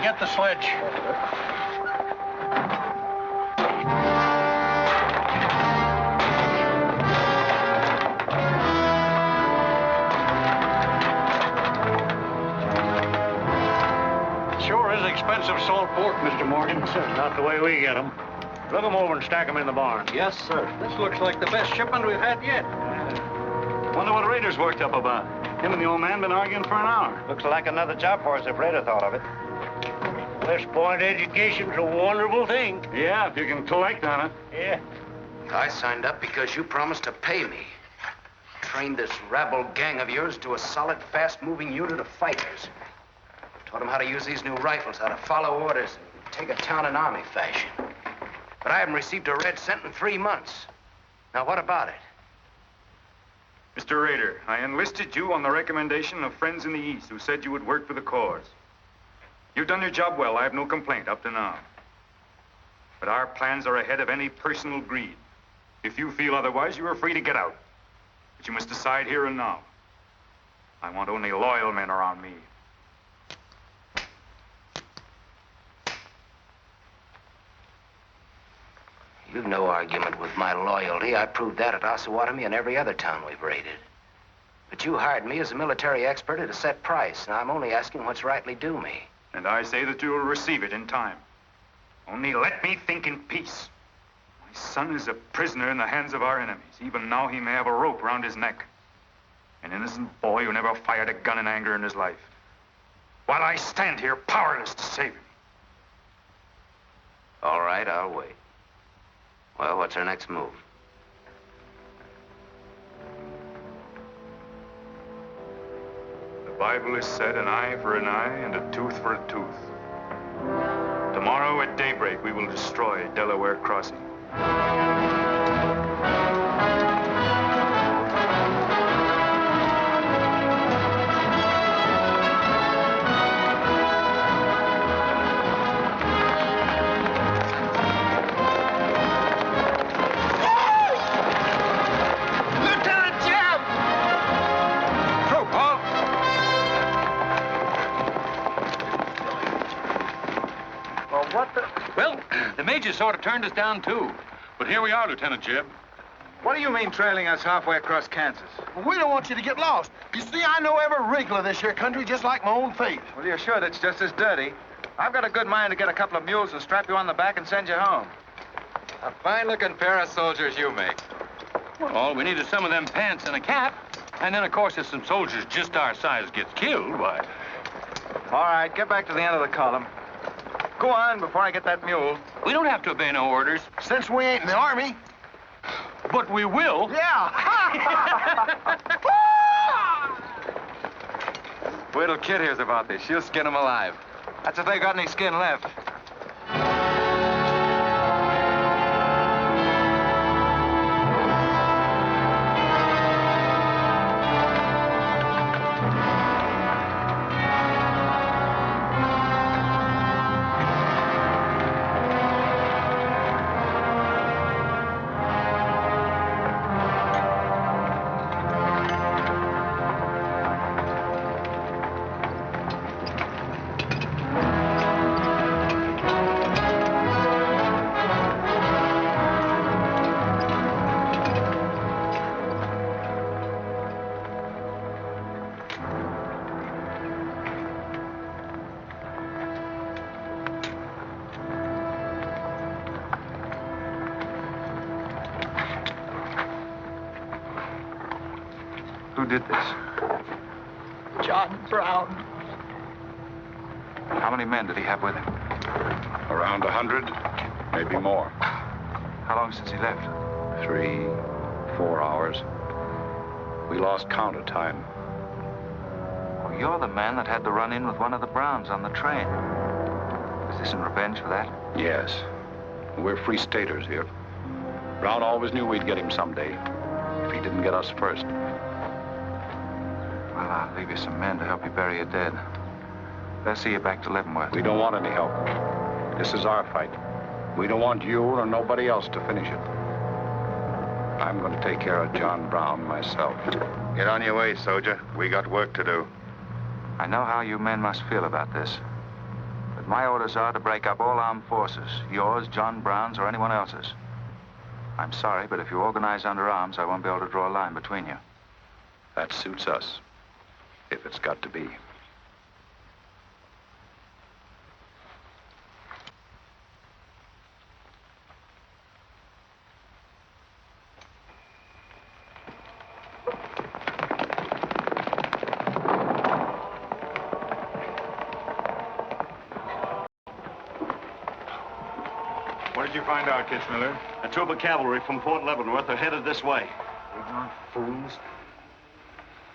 Get the sledge. Sure is expensive salt pork, Mr. Morgan. Not the way we get them. Look them over and stack them in the barn. Yes, sir. This looks like the best shipment we've had yet. Wonder what Rader's worked up about. Him and the old man been arguing for an hour. Looks like another job for us if Raider thought of it. West Point education's a wonderful thing. Yeah, if you can collect on it. Yeah. I signed up because you promised to pay me. Trained this rabble gang of yours to a solid, fast-moving unit of fighters. Taught them how to use these new rifles, how to follow orders, and take a town in army fashion. But I haven't received a red cent in 3 months. Now, what about it? Mr. Rader, I enlisted you on the recommendation of friends in the East who said you would work for the cause. You've done your job well. I have no complaint up to now. But our plans are ahead of any personal greed. If you feel otherwise, you are free to get out. But you must decide here and now. I want only loyal men around me. You've no argument with my loyalty. I proved that at Osawatomie and every other town we've raided. But you hired me as a military expert at a set price. Now, I'm only asking what's rightly due me. And I say that you will receive it in time. Only let me think in peace. My son is a prisoner in the hands of our enemies. Even now, he may have a rope round his neck. An innocent boy who never fired a gun in anger in his life. While I stand here powerless to save him. All right, I'll wait. Well, what's our next move? The Bible has said an eye for an eye and a tooth for a tooth. Tomorrow at daybreak, we will destroy Delaware Crossing. Well, the major sort of turned us down, too. But here we are, Lieutenant Jeb. What do you mean trailing us halfway across Kansas? We don't want you to get lost. You see, I know every wrinkle of this here country just like my own face. Well, you're sure that's just as dirty? I've got a good mind to get a couple of mules and strap you on the back and send you home. A fine-looking pair of soldiers you make. Well, all we need is some of them pants and a cap. And then, of course, if some soldiers just our size gets killed, why... All right, get back to the end of the column. Go on before I get that mule. We don't have to obey no orders. Since we ain't in the army. But we will. Yeah. Wait till Kid hears about this. She'll skin him alive. That's if they got any skin left. Who did this? John Brown. How many men did he have with him? Around 100, maybe more. How long since he left? 3, 4 hours. We lost count of time. Well, you're the man that had to run in with one of the Browns on the train. Is this in revenge for that? Yes. We're free staters here. Brown always knew we'd get him someday, if he didn't get us first. Well, I'll leave you some men to help you bury your dead. They'll see you back to Leavenworth. We don't want any help. This is our fight. We don't want you or nobody else to finish it. I'm going to take care of John Brown myself. Get on your way, soldier. We got work to do. I know how you men must feel about this. But my orders are to break up all armed forces. Yours, John Brown's, or anyone else's. I'm sorry, but if you organize under arms, I won't be able to draw a line between you. That suits us, if it's got to be. What did you find out, Kitzmiller? A troop of cavalry from Fort Leavenworth are headed this way. Ignorant fools.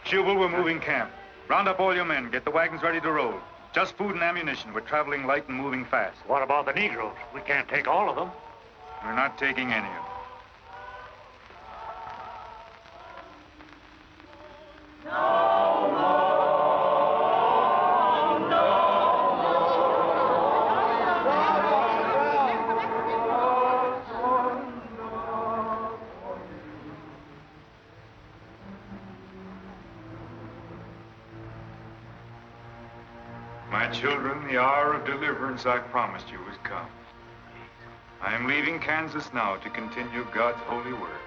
Jubal, we're moving camp. Round up all your men. Get the wagons ready to roll. Just food and ammunition. We're traveling light and moving fast. What about the Negroes? We can't take all of them. We're not taking any of them. My children, the hour of deliverance I promised you has come. I am leaving Kansas now to continue God's holy work.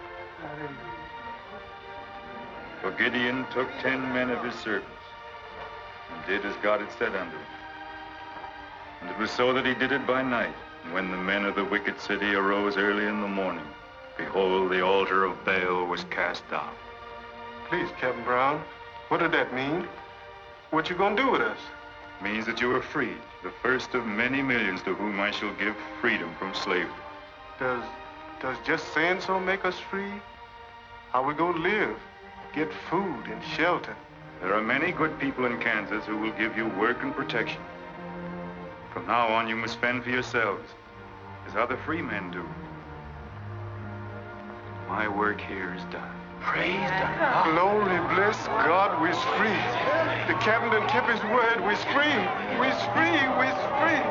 For Gideon took 10 men of his servants and did as God had said unto him. And it was so that he did it by night. And when the men of the wicked city arose early in the morning, behold, the altar of Baal was cast down. Please, Captain Brown, what did that mean? What you gonna do with us? Means that you are free, the first of many millions to whom I shall give freedom from slavery. Does just saying so make us free? How we gonna live? Get food and shelter? There are many good people in Kansas who will give you work and protection. From now on, you must fend for yourselves, as other free men do. My work here is done. Praise God. Glory, bless God, we's free. The captain done kept his word, we's free. We's free, we's free.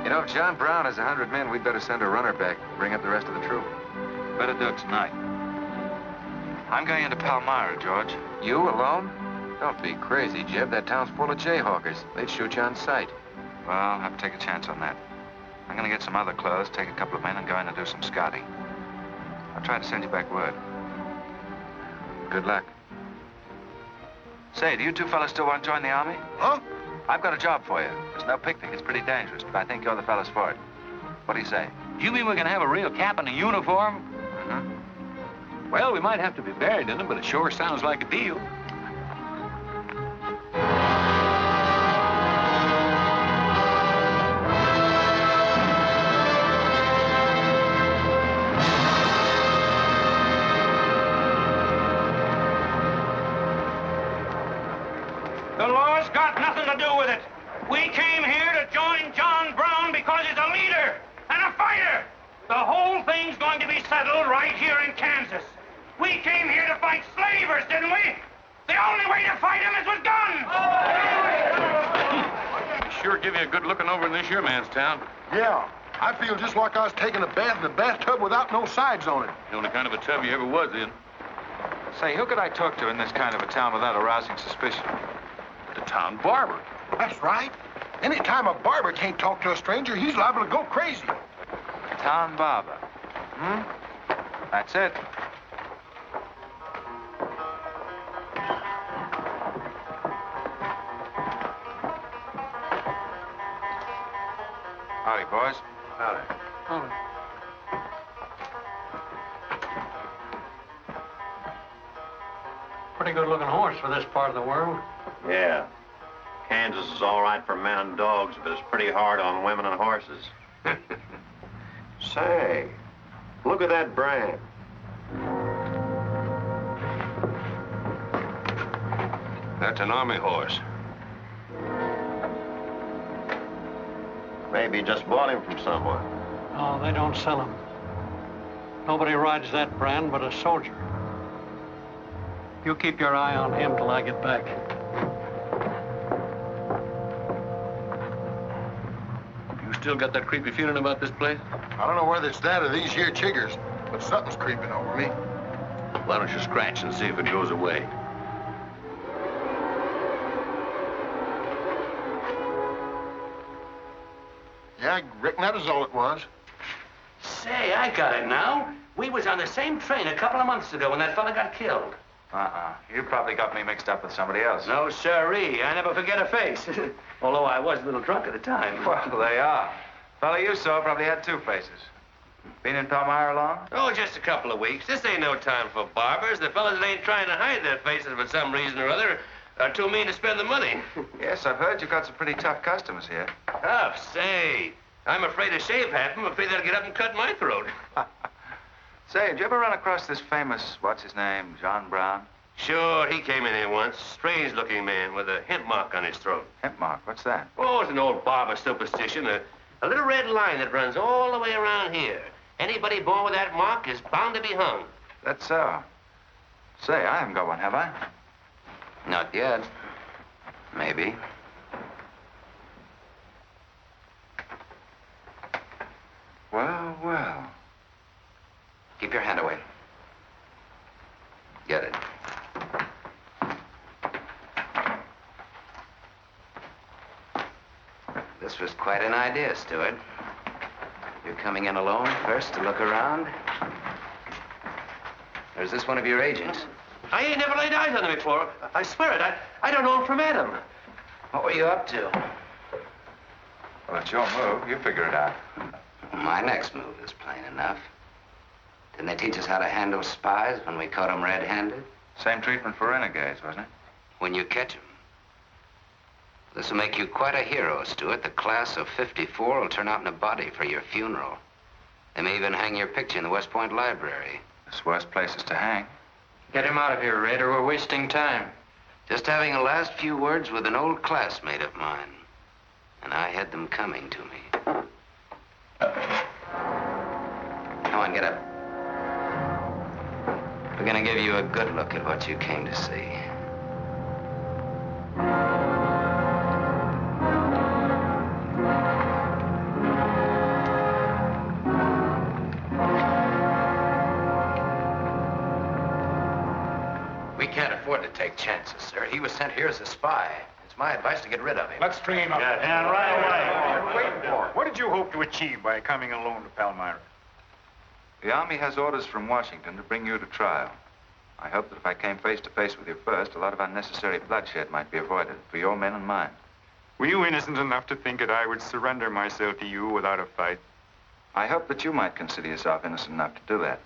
You know, if John Brown has 100 men, we'd better send a runner back, bring up the rest of the troop. Better do it tonight. I'm going into Palmyra, George. You alone? Don't be crazy, Jeb. That town's full of jayhawkers. They'd shoot you on sight. Well, I'll have to take a chance on that. I'm going to get some other clothes, take a couple of men, and go in and do some scouting. I'll try to send you back word. Good luck. Say, do you two fellas still want to join the Army? Huh? I've got a job for you. There's no picnic. It's pretty dangerous, but I think you're the fellas for it. What do you say? You mean we're gonna have a real cap and a uniform? Mm-hmm. Well, we might have to be buried in them, but it sure sounds like a deal. The law's got nothing to do with it. We came here to join John Brown because he's a leader and a fighter. The whole thing's going to be settled right here in Kansas. We came here to fight slavers, didn't we? The only way to fight them is with guns. Sure give you a good looking over in this here man's town. Yeah, I feel just like I was taking a bath in a bathtub without no sides on it. The only kind of a tub you ever was in. Say, who could I talk to in this kind of a town without arousing suspicion? The town barber. That's right. Anytime a barber can't talk to a stranger, he's liable to go crazy. Town barber. That's it. Howdy, boys. Howdy. Pretty good-looking horse for this part of the world. Yeah. Kansas is all right for men and dogs, but it's pretty hard on women and horses. Say, look at that brand. That's an army horse. Maybe just bought him from someone. No, they don't sell them. Nobody rides that brand but a soldier. You keep your eye on him till I get back. You still got that creepy feeling about this place? I don't know whether it's that or these here chiggers, but something's creeping over me. Why don't you scratch and see if it goes away? Yeah, I reckon that is all it was. Say, I got it now. We was on the same train a couple of months ago when that fella got killed. You probably got me mixed up with somebody else. No, sirree. I never forget a face. Although I was a little drunk at the time. Well, they are. Fella you saw probably had two faces. Been in Palmyra long? Oh, just a couple of weeks. This ain't no time for barbers. The fellas that ain't trying to hide their faces for some reason or other are too mean to spend the money. Yes, I've heard you've got some pretty tough customers here. Tough, say. I'm afraid to shave half of them. I'm afraid they'll get up and cut my throat. Say, did you ever run across this famous, what's his name, John Brown? Sure, he came in here once. Strange-looking man with a hemp mark on his throat. Hemp mark? What's that? Oh, it's an old barber superstition. A little red line that runs all the way around here. Anybody born with that mark is bound to be hung. That's so. Say, I haven't got one, have I? Not yet. Maybe. Well, well. Keep your hand away. Get it. This was quite an idea, Stewart. You're coming in alone first to look around? Or is this one of your agents? I ain't never laid eyes on him before. I swear it. I don't know him from Adam. What were you up to? Well, it's your move. You figure it out. My next move is plain enough. Didn't they teach us how to handle spies when we caught them red-handed? Same treatment for renegades, wasn't it? When you catch them. This will make you quite a hero, Stewart. The class of '54 will turn out in a body for your funeral. They may even hang your picture in the West Point Library. There's worse places to hang. Get him out of here, Red, or we're wasting time. Just having a last few words with an old classmate of mine. And I had them coming to me. Come on, get up. We're gonna give you a good look at what you came to see. We can't afford to take chances, sir. He was sent here as a spy. It's my advice to get rid of him. Let's stream up. And right away. Wait for it. What did you hope to achieve by coming alone to Palmyra? The Army has orders from Washington to bring you to trial. I hope that if I came face to face with you first, a lot of unnecessary bloodshed might be avoided for your men and mine. Were you innocent enough to think that I would surrender myself to you without a fight? I hope that you might consider yourself innocent enough to do that.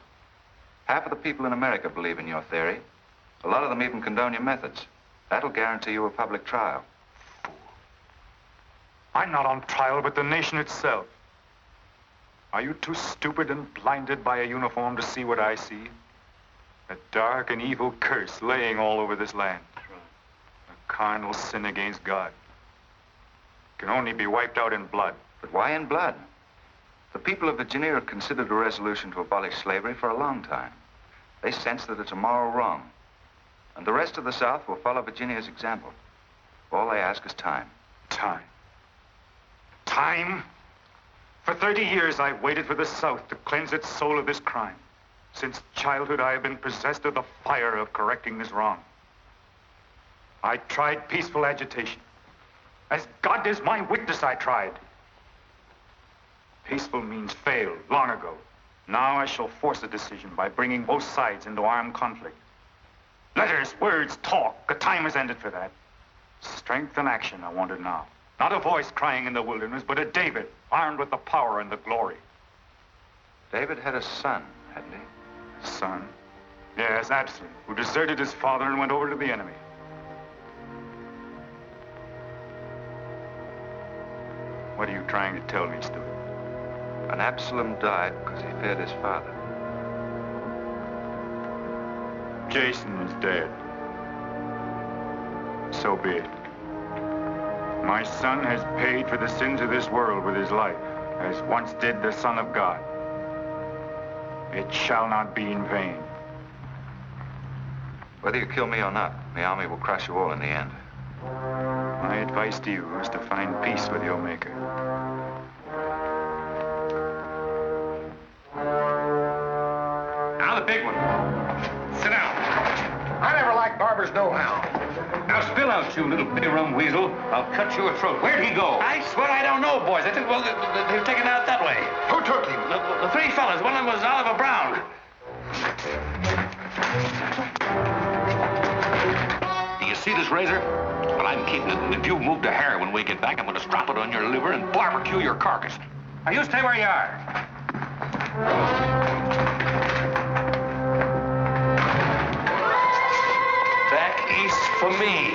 Half of the people in America believe in your theory. A lot of them even condone your methods. That'll guarantee you a public trial. Fool. I'm not on trial, but the nation itself. Are you too stupid and blinded by a uniform to see what I see? A dark and evil curse laying all over this land. A carnal sin against God. Can only be wiped out in blood. But why in blood? The people of Virginia have considered a resolution to abolish slavery for a long time. They sense that it's a moral wrong. And the rest of the South will follow Virginia's example. All they ask is time. Time. Time? For 30 years, I've waited for the South to cleanse its soul of this crime. Since childhood, I have been possessed of the fire of correcting this wrong. I tried peaceful agitation. As God is my witness, I tried. Peaceful means failed long ago. Now I shall force a decision by bringing both sides into armed conflict. Letters, words, talk. The time has ended for that. Strength and action, I want it now. Not a voice crying in the wilderness, but a David, armed with the power and the glory. David had a son, hadn't he? Son? Yes, Absalom, who deserted his father and went over to the enemy. What are you trying to tell me, Stu? And Absalom died because he feared his father. Jason is dead. So be it. My son has paid for the sins of this world with his life, as once did the Son of God. It shall not be in vain. Whether you kill me or not, the army will crush you all in the end. My advice to you is to find peace with your Maker. Now the big one. Sit down. I never liked Barber's know-how. Now spill out, you little bay-rum weasel. I'll cut your throat. Where'd he go? I swear I don't know, boys. They were taken out that way. Who took him? The three fellas. One of them was Oliver Brown. Do you see this razor? Well, I'm keeping it, and if you move a hair when we get back, I'm going to strap it on your liver and barbecue your carcass. Now, you stay where you are. Back east for me.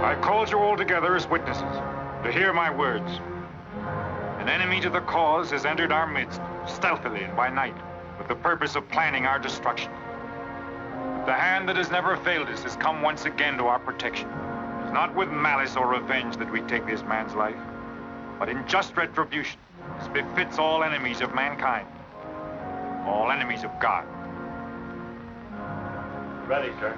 I called you all together as witnesses to hear my words. An enemy to the cause has entered our midst, stealthily and by night, with the purpose of planning our destruction. But the hand that has never failed us has come once again to our protection. It's not with malice or revenge that we take this man's life, but in just retribution, as befits all enemies of mankind, all enemies of God. Ready, sir.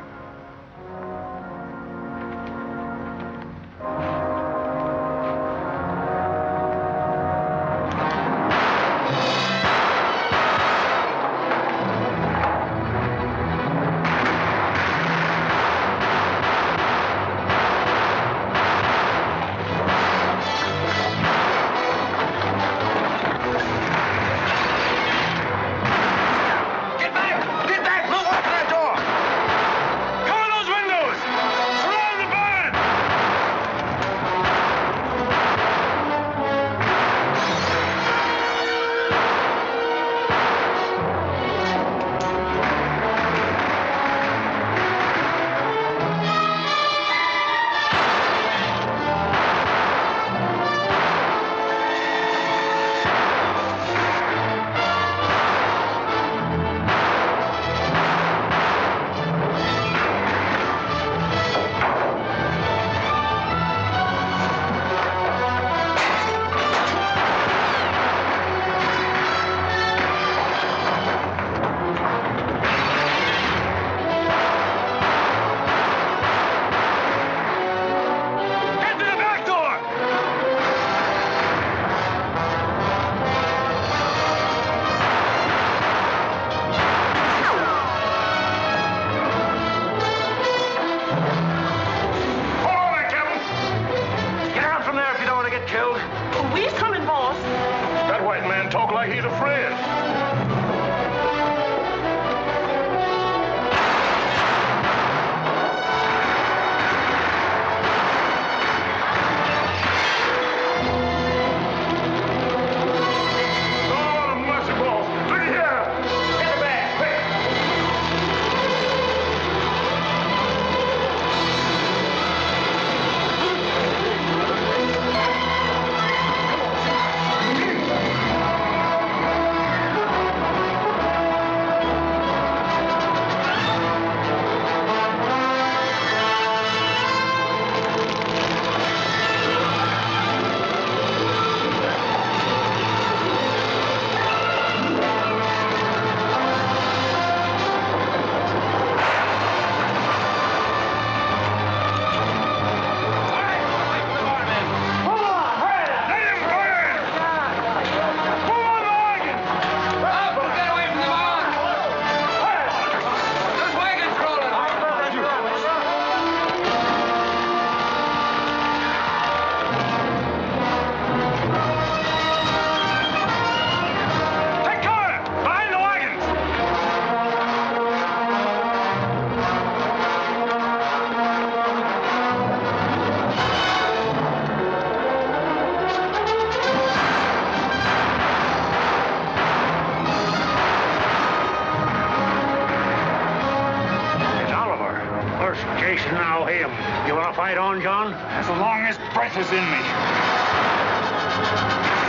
Fight on, John. As long as breath is in me.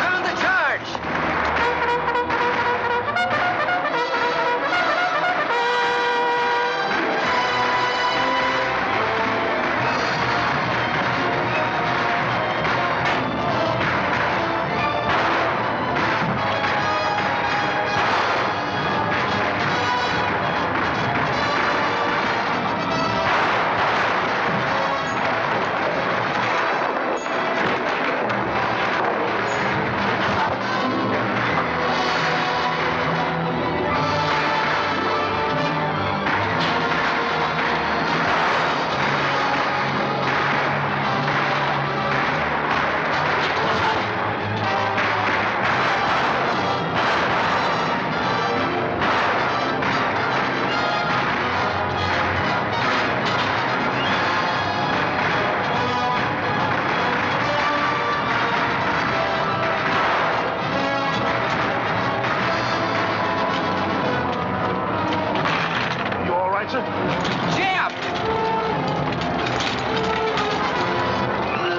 Sound the charge!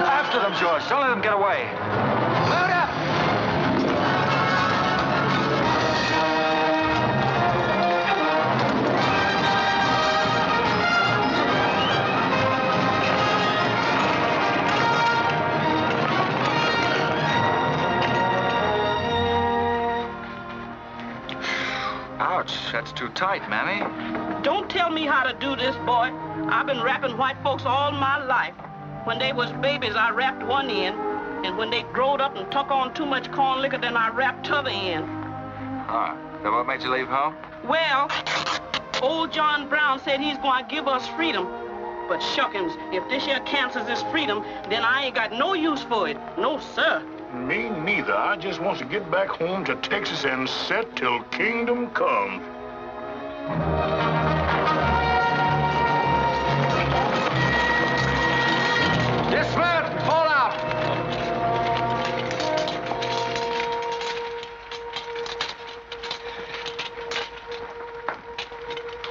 After them, George. Don't let them get away. Load up! Ouch, that's too tight, Mammy. Don't tell me how to do this, boy. I've been wrapping white folks all my life. When they was babies, I wrapped one end, and when they growed up and took on too much corn liquor, then I wrapped t'other end. Ah, then what made you leave home? Well, old John Brown said he's going to give us freedom. But shuckins, if this here cancels this freedom, then I ain't got no use for it. No, sir. Me neither. I just want to get back home to Texas and set till kingdom come. Dismount! Fall out!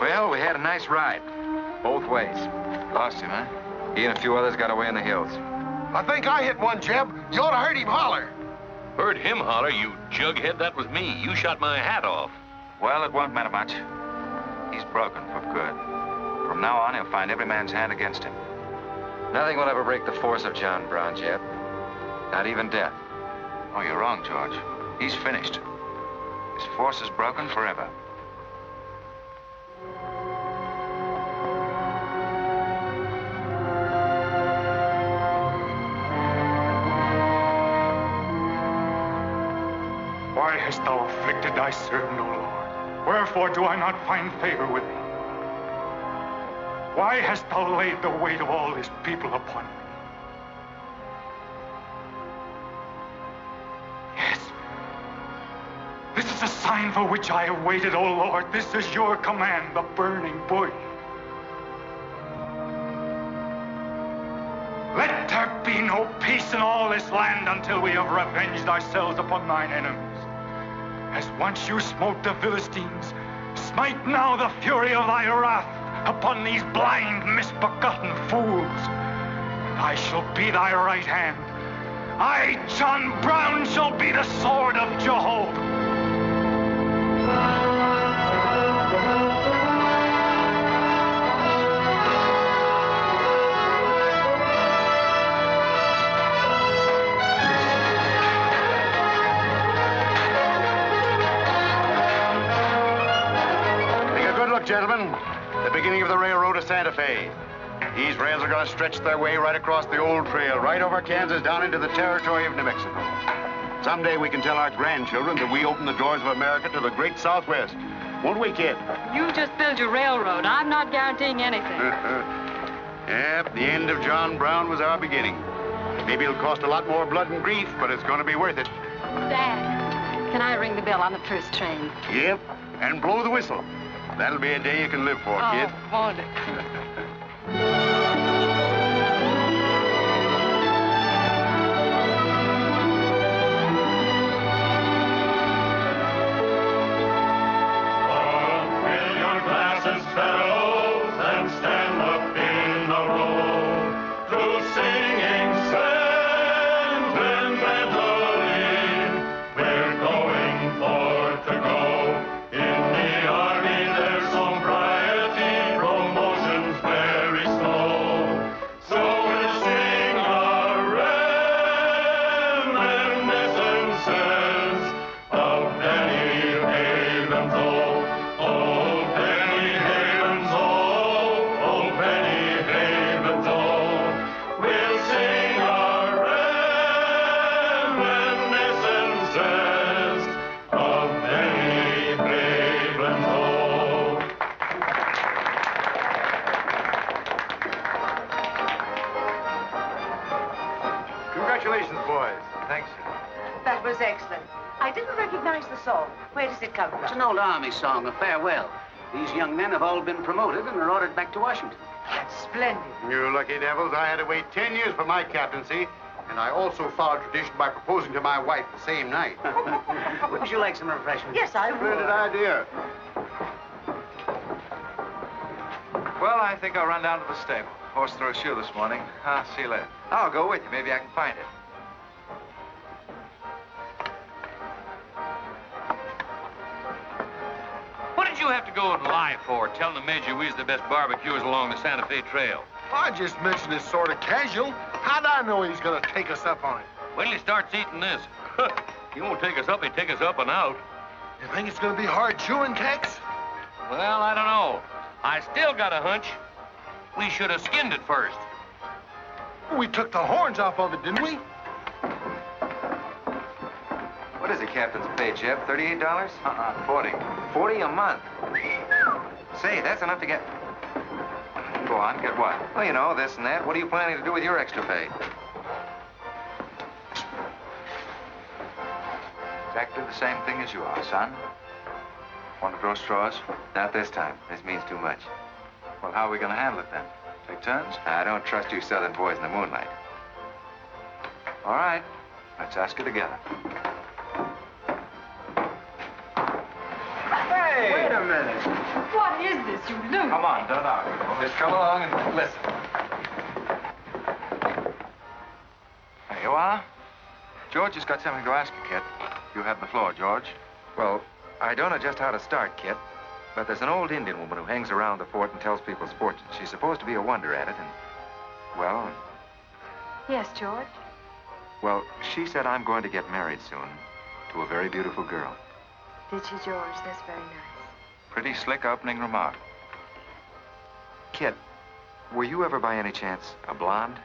Well, we had a nice ride. Both ways. Lost him, huh? He and a few others got away in the hills. I think I hit one, Jeb. You ought to heard him holler. Heard him holler, you jughead. That was me. You shot my hat off. Well, it won't matter much. He's broken for good. From now on, he'll find every man's hand against him. Nothing will ever break the force of John Brown, Jeb. Not even death. Oh, you're wrong, George. He's finished. His force is broken forever. Why hast thou afflicted thy servant, O Lord? Wherefore do I not find favor with thee? Why hast thou laid the weight of all this people upon me? Yes. This is a sign for which I have waited, O Lord. This is your command, the burning bush. Let there be no peace in all this land until we have revenged ourselves upon thine enemies. As once you smote the Philistines, smite now the fury of thy wrath upon these blind, misbegotten fools. And I shall be thy right hand. I, John Brown, shall be the sword of Jehovah. Gentlemen, the beginning of the railroad to Santa Fe. These rails are going to stretch their way right across the old trail, right over Kansas, down into the territory of New Mexico. Someday we can tell our grandchildren that we opened the doors of America to the great Southwest. Won't we, kid? You just build your railroad. I'm not guaranteeing anything. Yep, the end of John Brown was our beginning. Maybe it'll cost a lot more blood and grief, but it's going to be worth it. Dad, can I ring the bell on the first train? Yep, and blow the whistle. That'll be a day you can live for, kid. Won't it? Fill your glasses, fellows, and stand up in a row to think so. That was excellent. I didn't recognize the song. Where does it come from? It's an old Army song, a farewell. These young men have all been promoted and are ordered back to Washington. That's splendid. You lucky devils, I had to wait 10 years for my captaincy, and I also followed tradition by proposing to my wife the same night. Wouldn't you like some refreshment? Yes, I would. Splendid idea. Well, I think I'll run down to the stable. Horse threw a shoe this morning. I'll see you later. I'll go with you. Maybe I can find it. What did you have to go and lie for, telling the Major we's the best barbecuers along the Santa Fe Trail? I just mentioned it sort of casual. How'd I know he's gonna take us up on it? Wait till he starts eating this. He won't take us up, he'll take us up and out. You think it's gonna be hard chewing, Tex? Well, I don't know. I still got a hunch. We should have skinned it first. We took the horns off of it, didn't we? What is the captain's pay, Jeb? $38? 40. 40 a month. Say, that's enough to get... Go on, get what? Well, you know, this and that. What are you planning to do with your extra pay? Exactly the same thing as you are, son. Want to draw straws? Not this time. This means too much. Well, how are we going to handle it then? Take turns? I don't trust you southern boys in the moonlight. All right. Let's ask it together. Hey! Wait a minute. What is this, you loon? Come on, don't argue. Just come along and listen. There you are. George has got something to ask you, Kit. You have the floor, George. Well, I don't know just how to start, Kit, but there's an old Indian woman who hangs around the fort and tells people's fortunes. She's supposed to be a wonder at it, and, well, Yes, George. well, she said I'm going to get married soon to a very beautiful girl. Did she, George? That's very nice. Pretty slick opening remark. Kit, were you ever by any chance a blonde?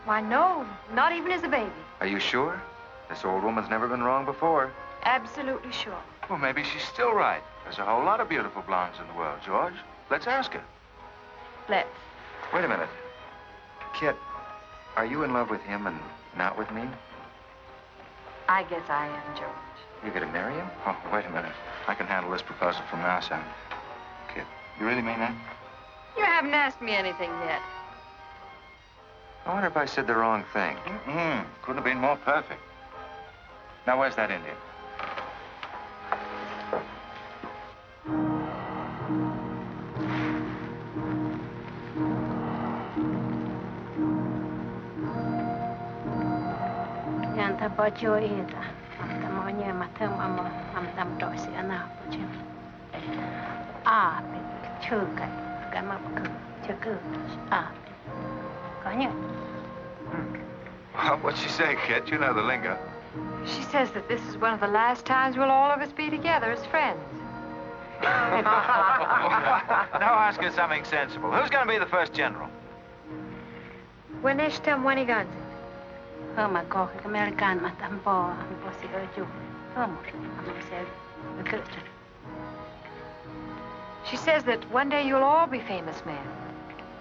Why, no, not even as a baby. Are you sure? This old woman's never been wrong before. Absolutely sure. Well, maybe she's still right. There's a whole lot of beautiful blondes in the world, George. Let's ask her. Let's. Wait a minute. Kit, are you in love with him and not with me? I guess I am, George. You gonna marry him? Oh, wait a minute. I can handle this proposal from now, son. Kit, you really mean that? You haven't asked me anything yet. I wonder if I said the wrong thing. Couldn't have been more perfect. Now, where's that Indian? Yanta bajo ita. Amtamonya matam amtam dosi anapojim. Api chuka gamapku chuku api. Kanya. What'd she say, Kit? You know the lingo. She says that this is one of the last times we'll all of us be together as friends. Now ask her something sensible. Who's going to be the first general? When they stem when he guns it. Homa koch American matambo ambosi oju. Homor amose the culture. She says that one day you'll all be famous men,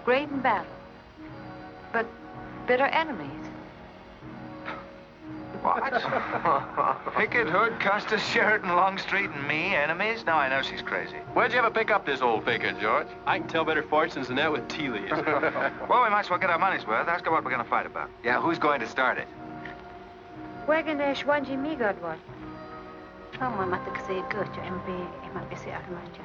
great in battle, but bitter enemies. What? Pickett, Hood, Custer, Sheridan, Longstreet, and me, enemies? Now I know she's crazy. Where'd you ever pick up this old faker, George? I can tell better fortunes than that with tea leaves. Well, we might as well get our money's worth. Ask her what we're going to fight about. Yeah, who's going to start it? Wagon de shwanji mi godward. Homa matakse gocho mb mapisi armacha.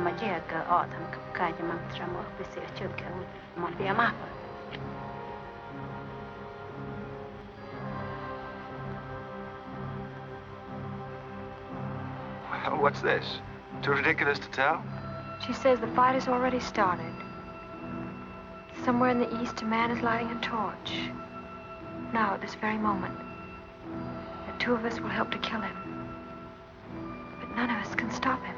Majia ka autumn kaja mamtramo pisi chupka mapia mapa. What's this? Too ridiculous to tell? She says the fight has already started. Somewhere in the east, a man is lighting a torch. Now, at this very moment, the two of us will help to kill him. But none of us can stop him.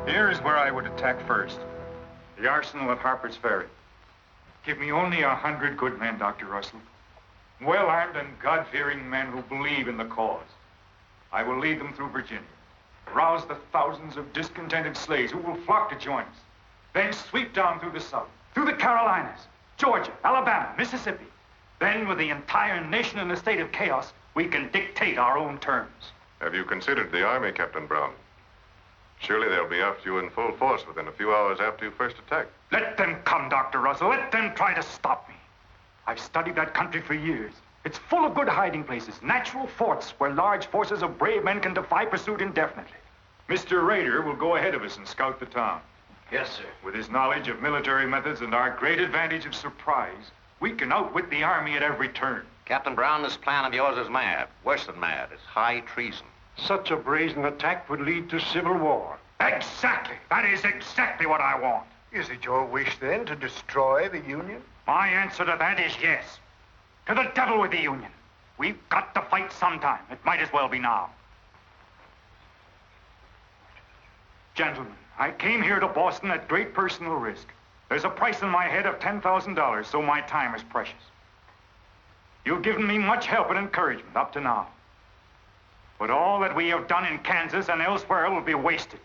Here's where I would attack first. The arsenal at Harper's Ferry. Give me only 100 good men, Dr. Russell. Well-armed and God-fearing men who believe in the cause. I will lead them through Virginia. Rouse the thousands of discontented slaves who will flock to join us. Then sweep down through the South, through the Carolinas, Georgia, Alabama, Mississippi. Then, with the entire nation in a state of chaos, we can dictate our own terms. Have you considered the Army, Captain Brown? Surely they'll be after you in full force within a few hours after you first attack. Let them come, Dr. Russell. Let them try to stop me. I've studied that country for years. It's full of good hiding places, natural forts where large forces of brave men can defy pursuit indefinitely. Mr. Rader will go ahead of us and scout the town. Yes, sir. With his knowledge of military methods and our great advantage of surprise, we can outwit the Army at every turn. Captain Brown, this plan of yours is mad. Worse than mad. It's high treason. Such a brazen attack would lead to civil war. Exactly. That is exactly what I want. Is it your wish, then, to destroy the Union? My answer to that is yes. To the devil with the Union. We've got to fight sometime. It might as well be now. Gentlemen, I came here to Boston at great personal risk. There's a price on my head of $10,000, so my time is precious. You've given me much help and encouragement up to now. But all that we have done in Kansas and elsewhere will be wasted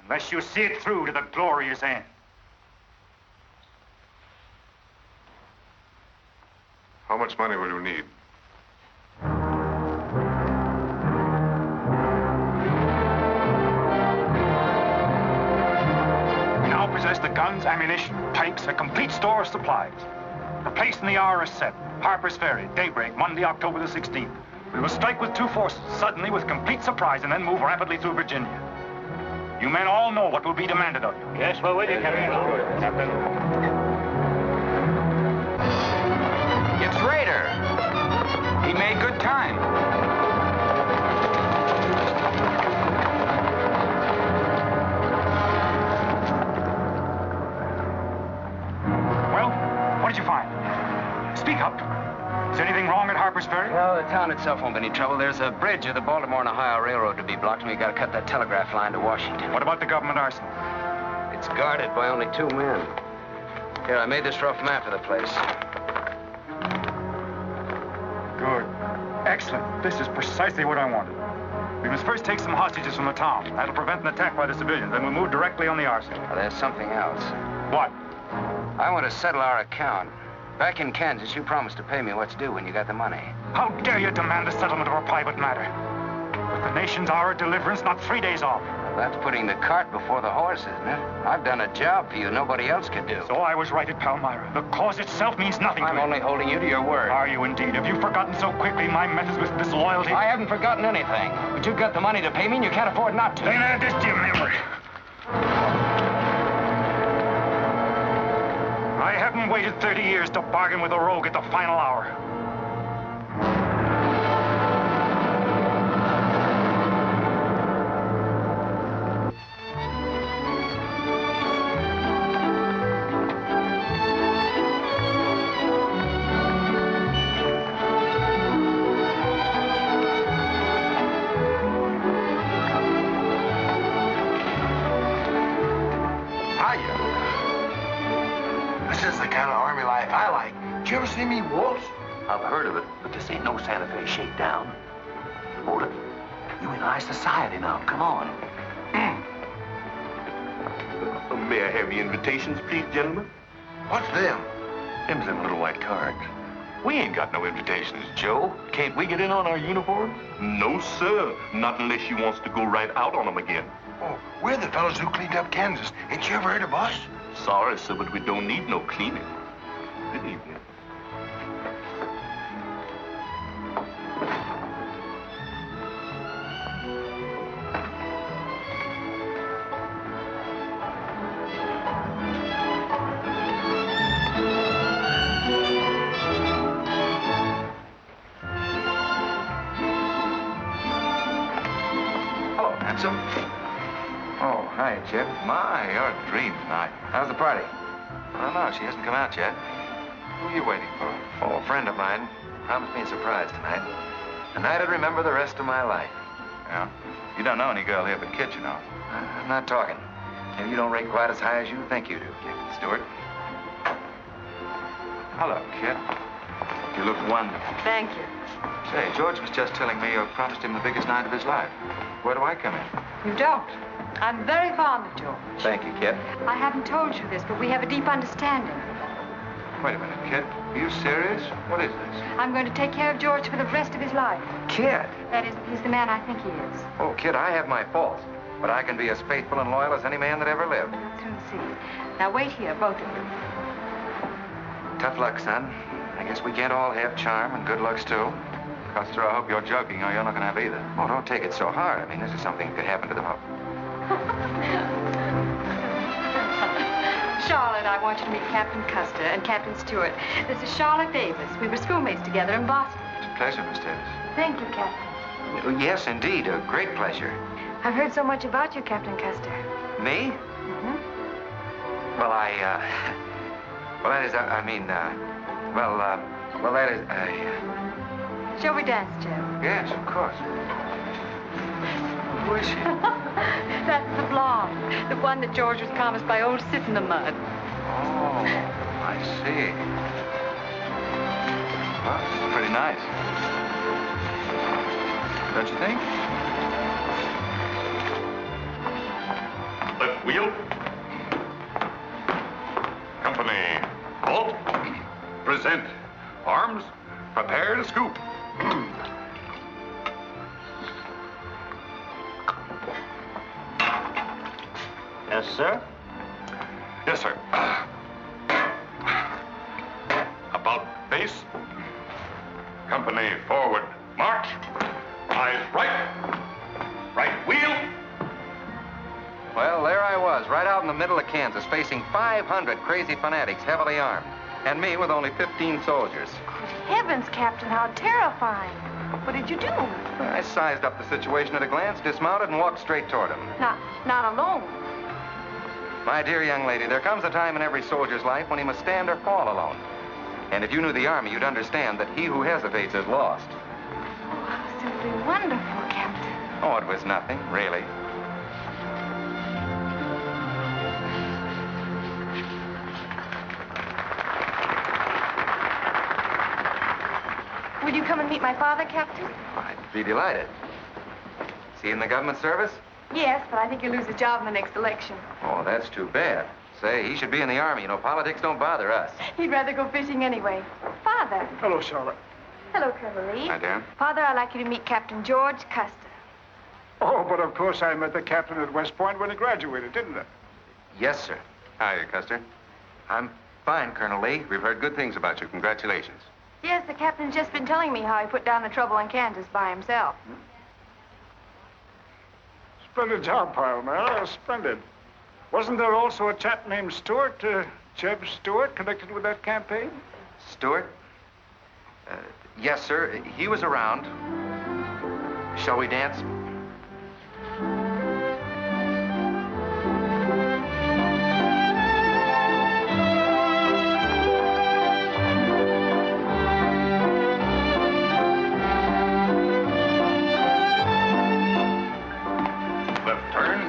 unless you see it through to the glorious end. How much money will you need? We now possess the guns, ammunition, tanks, a complete store of supplies. The place and the hour is set. Harper's Ferry, daybreak, Monday, October the 16th. We will strike with 2 forces, suddenly with complete surprise, and then move rapidly through Virginia. You men all know what will be demanded of you. Yes, we're with you, Captain. Captain. It's Rader. He made good time. Well, what did you find? Speak up. Is anything wrong at Harper's Ferry? No, the town itself won't be any trouble. There's a bridge of the Baltimore and Ohio Railroad to be blocked, and we've got to cut that telegraph line to Washington. What about the government arsenal? It's guarded by only 2 men. Here, I made this rough map of the place. Good. Excellent. This is precisely what I wanted. We must first take some hostages from the town. That'll prevent an attack by the civilians. Then we'll move directly on the arsenal. Well, there's something else. What? I want to settle our account. Back in Kansas, you promised to pay me what's due when you got the money. How dare you demand the settlement of a private matter? With the nation's hour of deliverance not 3 days off. Well, that's putting the cart before the horse, isn't it? I've done a job for you nobody else could do. So I was right at Palmyra. The cause itself means nothing to I'm me. only holding you to your word. Are you indeed? Have you forgotten so quickly my methods with disloyalty? I haven't forgotten anything. But you've got the money to pay me, and you can't afford not to. Then add this to your memory. I haven't waited 30 years to bargain with a rogue at the final hour. This is the kind of army life I like. Did you ever see me waltz? I've heard of it, but this ain't no Santa Fe shakedown. Hold it. You in high society now. Come on. May I have your invitations, please, gentlemen? What's them? Them little white cards. We ain't got no invitations, Joe. Can't we get in on our uniform? No, sir. Not unless you wants to go right out on them again. Oh, we're the fellows who cleaned up Kansas. Ain't you ever heard of us? Sorry, sir, but we don't need no cleaning. Good evening. Hello, handsome. Oh, hi, Chip. My, you're a dream tonight. How's the party? I don't know. She hasn't come out yet. Who are you waiting for? Oh, a friend of mine. Promised me a surprise tonight. A night I'd remember the rest of my life. Yeah? You don't know any girl here but Kit, you know. I'm not talking. Maybe you don't rate quite as high as you think you do, Captain Stewart. Hello, kid. You look wonderful. Thank you. Say, George was just telling me you promised him the biggest night of his life. Where do I come in? You don't. I'm very fond of George. Thank you, kid. I haven't told you this, but we have a deep understanding. Wait a minute, kid. Are you serious? What is this? I'm going to take care of George for the rest of his life. Kid? That is, he's the man I think he is. Oh, kid, I have my faults. But I can be as faithful and loyal as any man that ever lived. I'll soon see. Now wait here, both of you. Tough luck, son. I guess we can't all have charm and good looks, too. Custer, I hope you're joking or you're not going to have either. Oh, don't take it so hard. I mean, this is something that could happen to them all. Charlotte, I want you to meet Captain Custer and Captain Stewart. This is Charlotte Davis. We were schoolmates together in Boston. It's a pleasure, Miss Davis. Thank you, Captain. Oh, yes, indeed. A great pleasure. I've heard so much about you, Captain Custer. Me? Mm-hmm. Well, well, that is, well, that is, Shall we dance, Joe? Yes, of course. Who is she? That's the blonde. The one that George was promised by old Sit in the Mud. Oh, I see. Well, this is pretty nice. Don't you think? Left wheel. Company. Halt. Present. Arms. Prepare to scoop. Yes, sir? Yes, sir. About face. Company forward. March. Eyes right. Right wheel. Well, there I was, right out in the middle of Kansas, facing 500 crazy fanatics, heavily armed. And me with only 15 soldiers. Heavens, Captain, how terrifying. What did you do? I sized up the situation at a glance, dismounted, and walked straight toward him. Not alone. My dear young lady, there comes a time in every soldier's life when he must stand or fall alone. And if you knew the Army, you'd understand that he who hesitates is lost. Oh, simply wonderful, Captain. Oh, it was nothing, really. Will you come and meet my father, Captain? I'd be delighted. Is he in the government service? Yes, but I think he'll lose his job in the next election. Oh, that's too bad. Say, he should be in the Army. You know, politics don't bother us. He'd rather go fishing anyway. Father. Hello, Charlotte. Hello, Colonel Lee. Hi, dear. Father, I'd like you to meet Captain George Custer. Oh, but of course I met the captain at West Point when he graduated, didn't I? Yes, sir. Hi, Custer. I'm fine, Colonel Lee. We've heard good things about you. Congratulations. Yes, the captain's just been telling me how he put down the trouble in Kansas by himself. Splendid job, pile, man. Splendid. Wasn't there also a chap named Stewart, Jeb Stewart, connected with that campaign? Stewart? Yes, sir. He was around. Shall we dance? Left turn.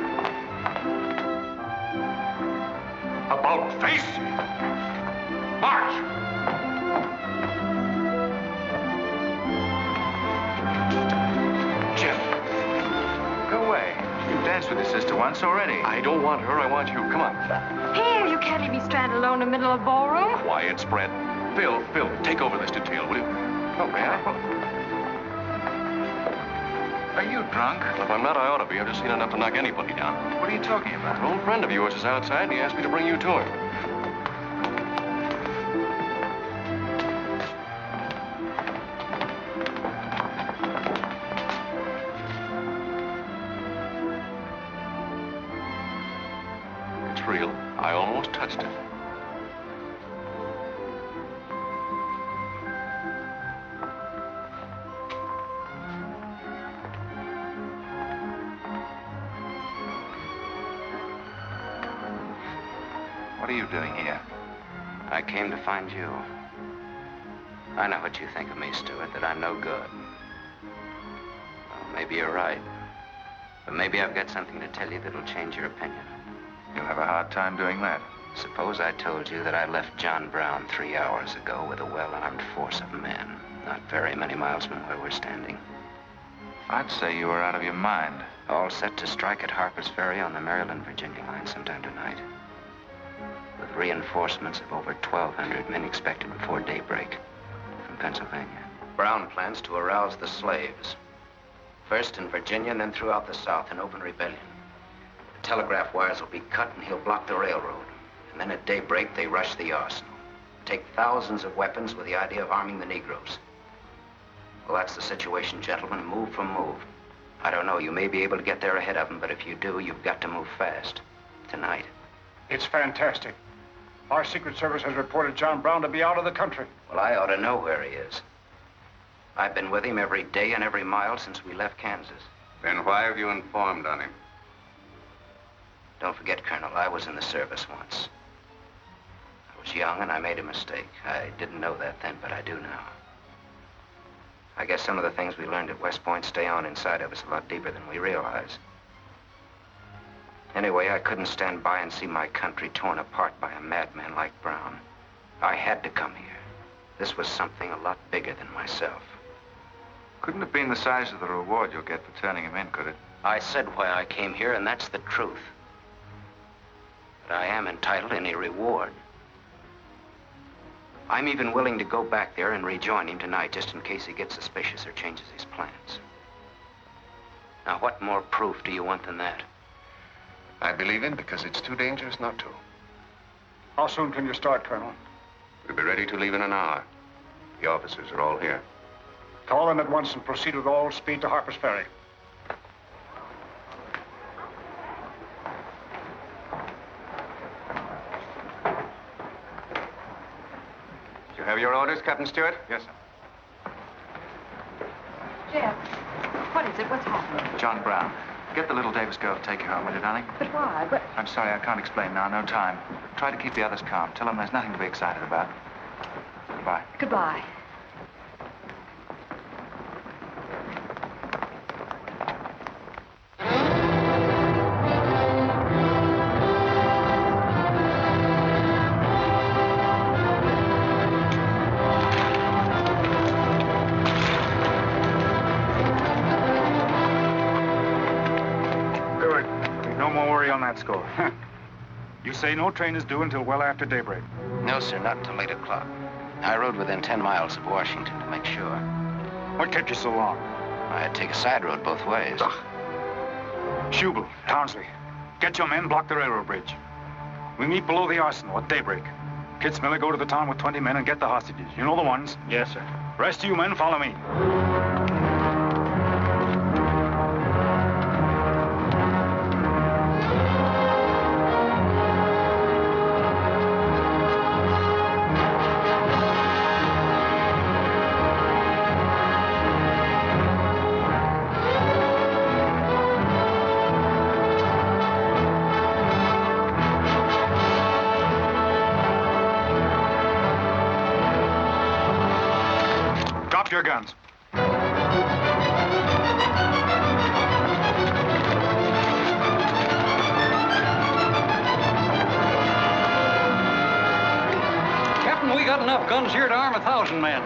About face. March. Jeff. Go away. You've danced with your sister once already. I don't want her. I want you. Come on. Here, you can't leave me stranded alone in the middle of a ballroom. Quiet, spread. Phil, take over this detail, will you? Oh, may I? Are you drunk? If I'm not, I ought to be. I've just seen enough to knock anybody down. What are you talking about? An old friend of yours is outside, and he asked me to bring you to him. It's real. I almost touched it. What are you doing here? I came to find you. I know what you think of me, Stewart, that I'm no good. Well, maybe you're right. But maybe I've got something to tell you that'll change your opinion. You'll have a hard time doing that. Suppose I told you that I left John Brown 3 hours ago with a well-armed force of men, not very many miles from where we're standing. I'd say you were out of your mind. All set to strike at Harper's Ferry on the Maryland-Virginia line sometime tonight. With reinforcements of over 1,200 men expected before daybreak from Pennsylvania. Brown plans to arouse the slaves. First in Virginia and then throughout the South in open rebellion. The telegraph wires will be cut and he'll block the railroad. And then at daybreak, they rush the arsenal. Take thousands of weapons with the idea of arming the Negroes. Well, that's the situation, gentlemen. Move for move. I don't know, you may be able to get there ahead of them, but if you do, you've got to move fast. Tonight. It's fantastic. Our Secret Service has reported John Brown to be out of the country. Well, I ought to know where he is. I've been with him every day and every mile since we left Kansas. Then why have you informed on him? Don't forget, Colonel, I was in the service once. I was young and I made a mistake. I didn't know that then, but I do now. I guess some of the things we learned at West Point stay on inside of us a lot deeper than we realize. Anyway, I couldn't stand by and see my country torn apart by a madman like Brown. I had to come here. This was something a lot bigger than myself. Couldn't have been the size of the reward you'll get for turning him in, could it? I said why I came here, and that's the truth. But I am entitled to any reward. I'm even willing to go back there and rejoin him tonight, just in case he gets suspicious or changes his plans. Now, what more proof do you want than that? I believe him because it's too dangerous not to. How soon can you start, Colonel? We'll be ready to leave in an hour. The officers are all here. Call them at once and proceed with all speed to Harper's Ferry. You have your orders, Captain Stewart? Yes, sir. Jeff, what is it? What's happened? John Brown. Get the little Davis girl to take you home, will you, darling? But why? But I'm sorry, I can't explain now. No time. Try to keep the others calm. Tell them there's nothing to be excited about. Goodbye. goodbye. Score. You say no train is due until well after daybreak? No, sir, not until 8 o'clock. I rode within 10 miles of Washington to make sure. What kept you so long? I had to take a side road both ways. Schubel, Townsley, get your men, block the railroad bridge. We meet below the arsenal at daybreak. Kitzmiller, go to the town with 20 men and get the hostages. You know the ones? Yes, sir. Rest of you men, follow me. Your guns. Captain, we got enough guns here to arm 1,000 men.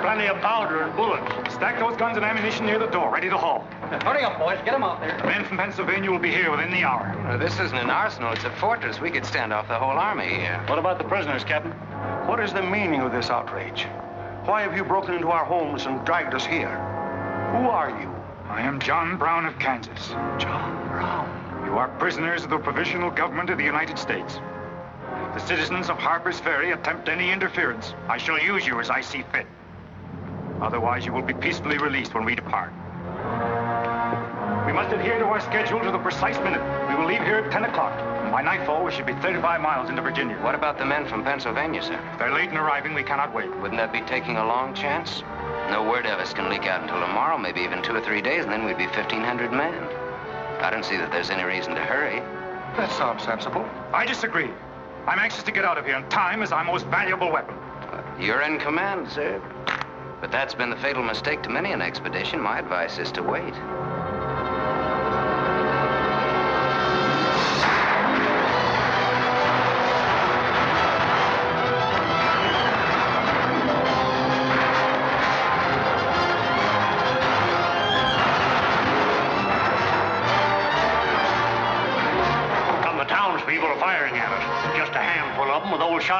Plenty of powder and bullets. Stack those guns and ammunition near the door, ready to haul. Hurry up, boys. Get them out there. The men from Pennsylvania will be here within the hour. This isn't an arsenal. It's a fortress. We could stand off the whole army here. What about the prisoners, Captain? What is the meaning of this outrage? Why have you broken into our homes and dragged us here? Who are you? I am John Brown of Kansas. John Brown? You are prisoners of the provisional government of the United States. If the citizens of Harper's Ferry attempt any interference, I shall use you as I see fit. Otherwise, you will be peacefully released when we depart. We must adhere to our schedule to the precise minute. We will leave here at 10 o'clock. By nightfall, we should be 35 miles into Virginia. What about the men from Pennsylvania, sir? If they're late in arriving, we cannot wait. Wouldn't that be taking a long chance? No word of us can leak out until tomorrow, maybe even 2 or 3 days, and then we'd be 1,500 men. I don't see that there's any reason to hurry. That sounds sensible. I disagree. I'm anxious to get out of here, and time is our most valuable weapon. You're in command, sir. But that's been the fatal mistake to many an expedition. My advice is to wait.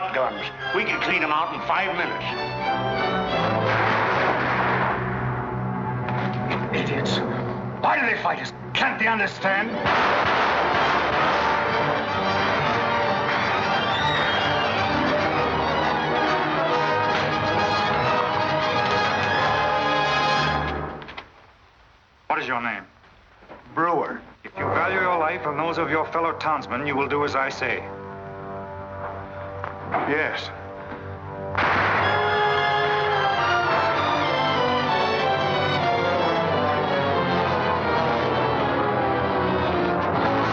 shotguns. We can clean them out in 5 minutes. Idiots. Why do they fight us? Can't they understand? What is your name? Brewer. If you value your life and those of your fellow townsmen, you will do as I say. Yes.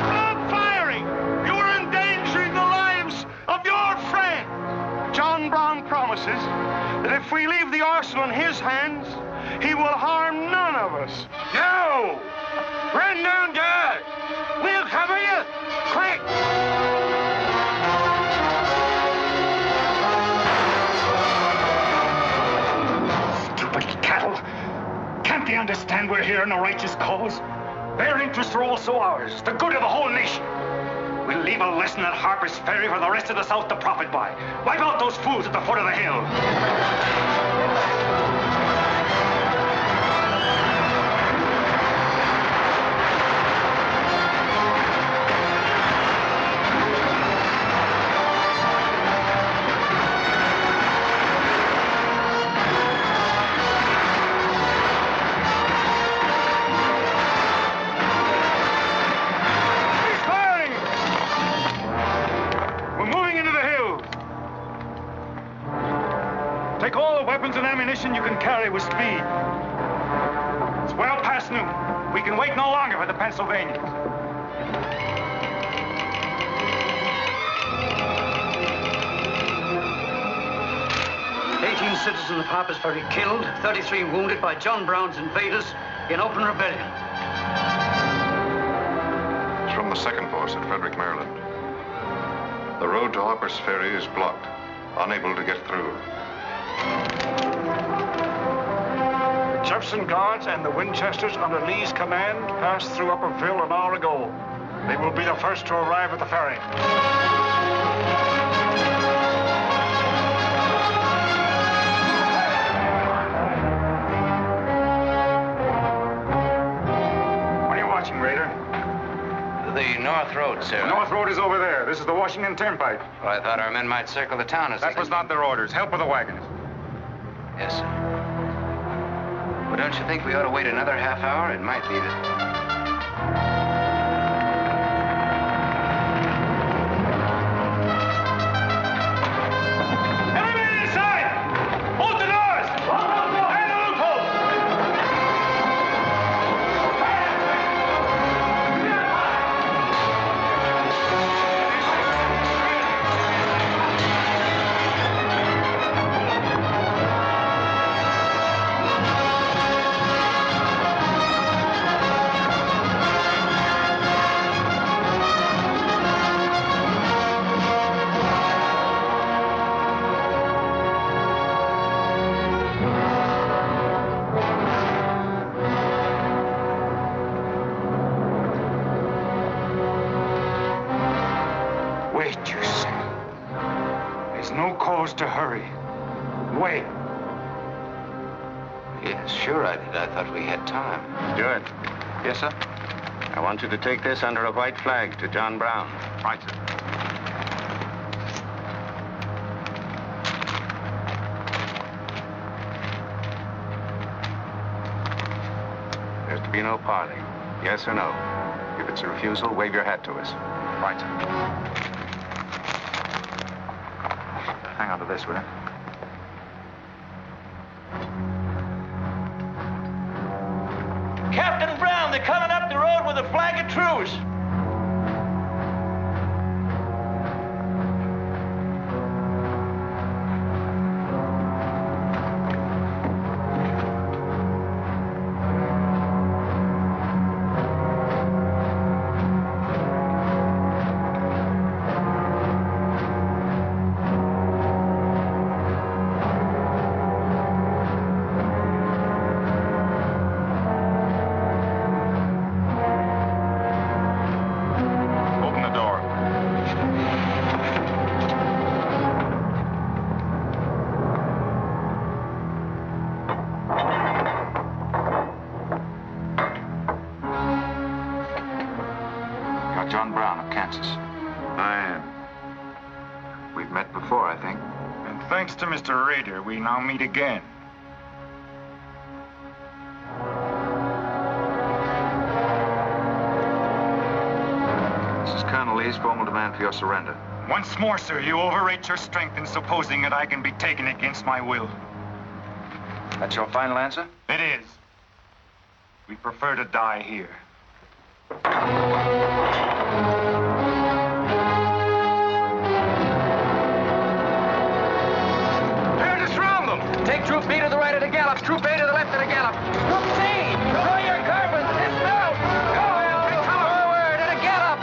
Stop firing! You are endangering the lives of your friend! John Brown promises that if we leave the arsenal in his hands, he will harm none of us. No! Run down, guard! We'll cover you! Quick! Stupid cattle! Can't they understand we're here in a righteous cause? Their interests are also ours, the good of the whole nation. We'll leave a lesson at Harper's Ferry for the rest of the South to profit by. Wipe out those fools at the foot of the hill. Take all the weapons and ammunition you can carry with speed. It's well past noon. We can wait no longer for the Pennsylvanians. 18 citizens of Harper's Ferry killed, 33 wounded by John Brown's invaders in open rebellion. It's from the second force at Frederick, Maryland. The road to Harper's Ferry is blocked, unable to get through. The Jefferson Guards and the Winchesters under Lee's command passed through Upperville an hour ago. They will be the first to arrive at the ferry. What are you watching, Raider? The North Road, sir. The North Road is over there. This is the Washington Turnpike. Well, I thought our men might circle the town as That was not their orders. Help with the wagons. Yes, sir. Well, don't you think we ought to wait another half hour? It might be that... To hurry. Wait. Yes, sure I did. I thought we had time. Stewart. Yes, sir? I want you to take this under a white flag to John Brown. Right, sir. There's to be no parley. Yes or no? If it's a refusal, wave your hat to us. Right, sir. Hang on to this, will you? Captain Brown, they're coming up the road with a flag of truce. Thanks to Mr. Raider, we now meet again. This is Colonel Lee's formal demand for your surrender. Once more, sir, you overrate your strength in supposing that I can be taken against my will. That's your final answer? It is. We prefer to die here. Prepare to surround them. Take Troop B to the right of the gallop. Troop A to the left of the gallop. Troop C, draw your carbines. Dismount. Forward at a gallop.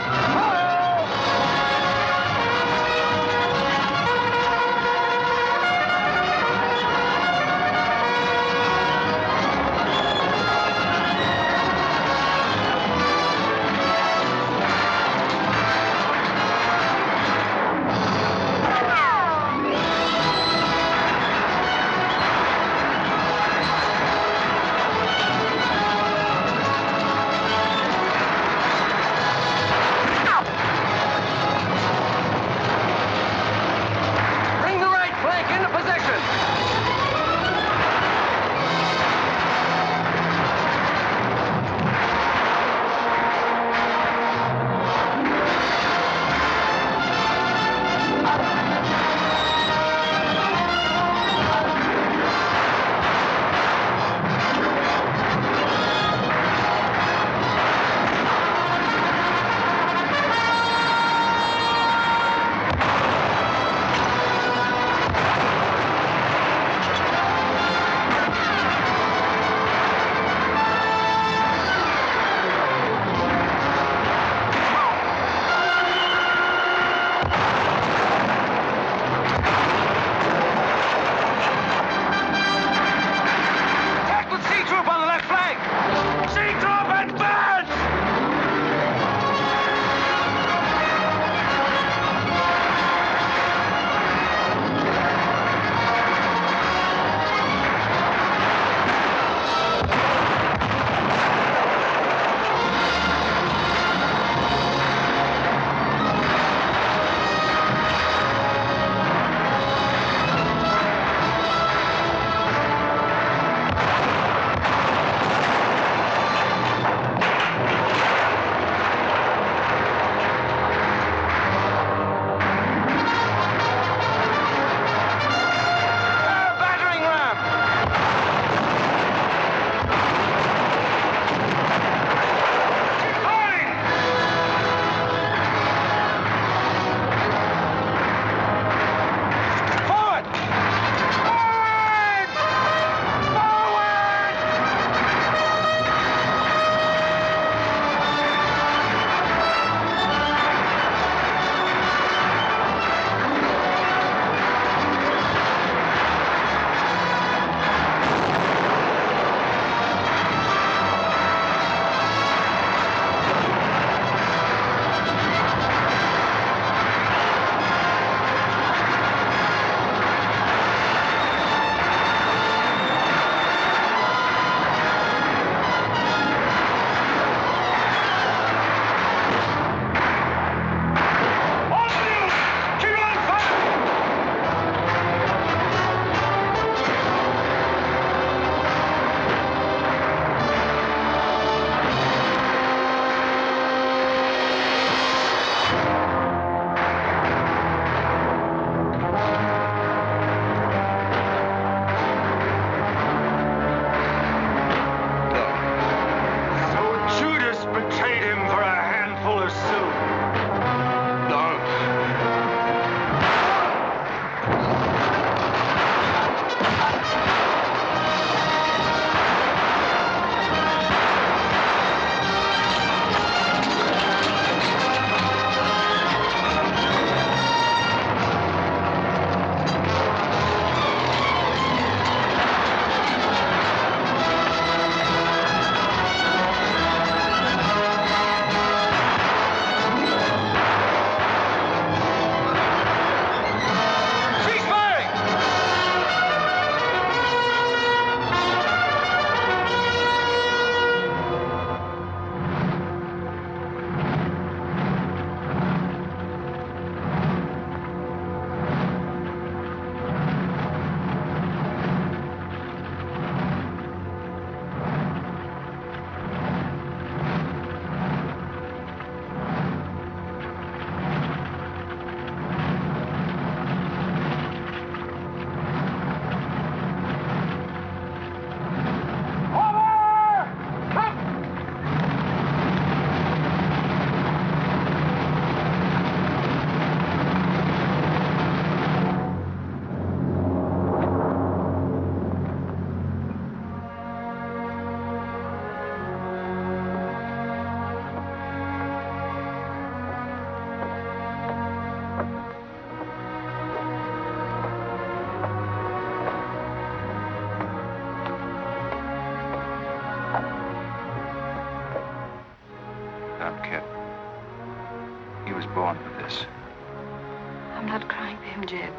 him, Jed.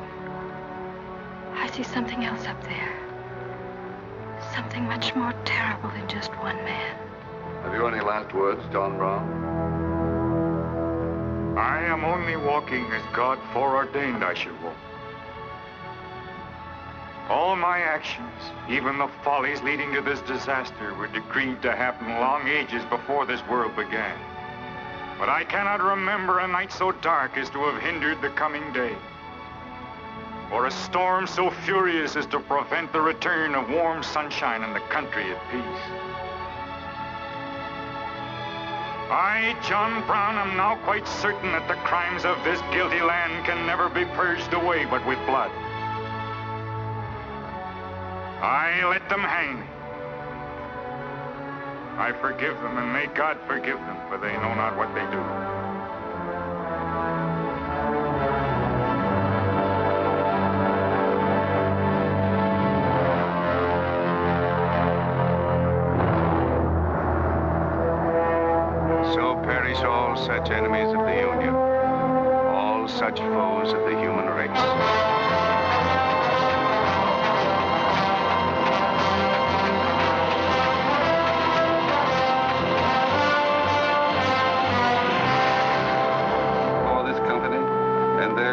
I see something else up there. Something much more terrible than just one man. Have you any last words, John Brown? I am only walking as God foreordained I should walk. All my actions, even the follies leading to this disaster, were decreed to happen long ages before this world began. But I cannot remember a night so dark as to have hindered the coming day, or a storm so furious as to prevent the return of warm sunshine and the country at peace. I, John Brown, am now quite certain that the crimes of this guilty land can never be purged away but with blood. I let them hang me. I forgive them, and may God forgive them, for they know not what they do. So perish all such enemies of the Union, all such foes of the human race.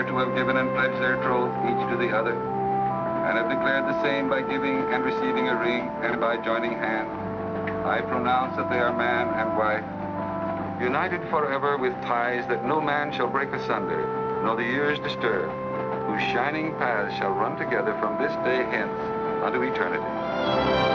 To have given and pledged their troth each to the other, and have declared the same by giving and receiving a ring and by joining hands, I pronounce that they are man and wife, united forever with ties that no man shall break asunder, nor the years disturb, whose shining paths shall run together from this day hence unto eternity.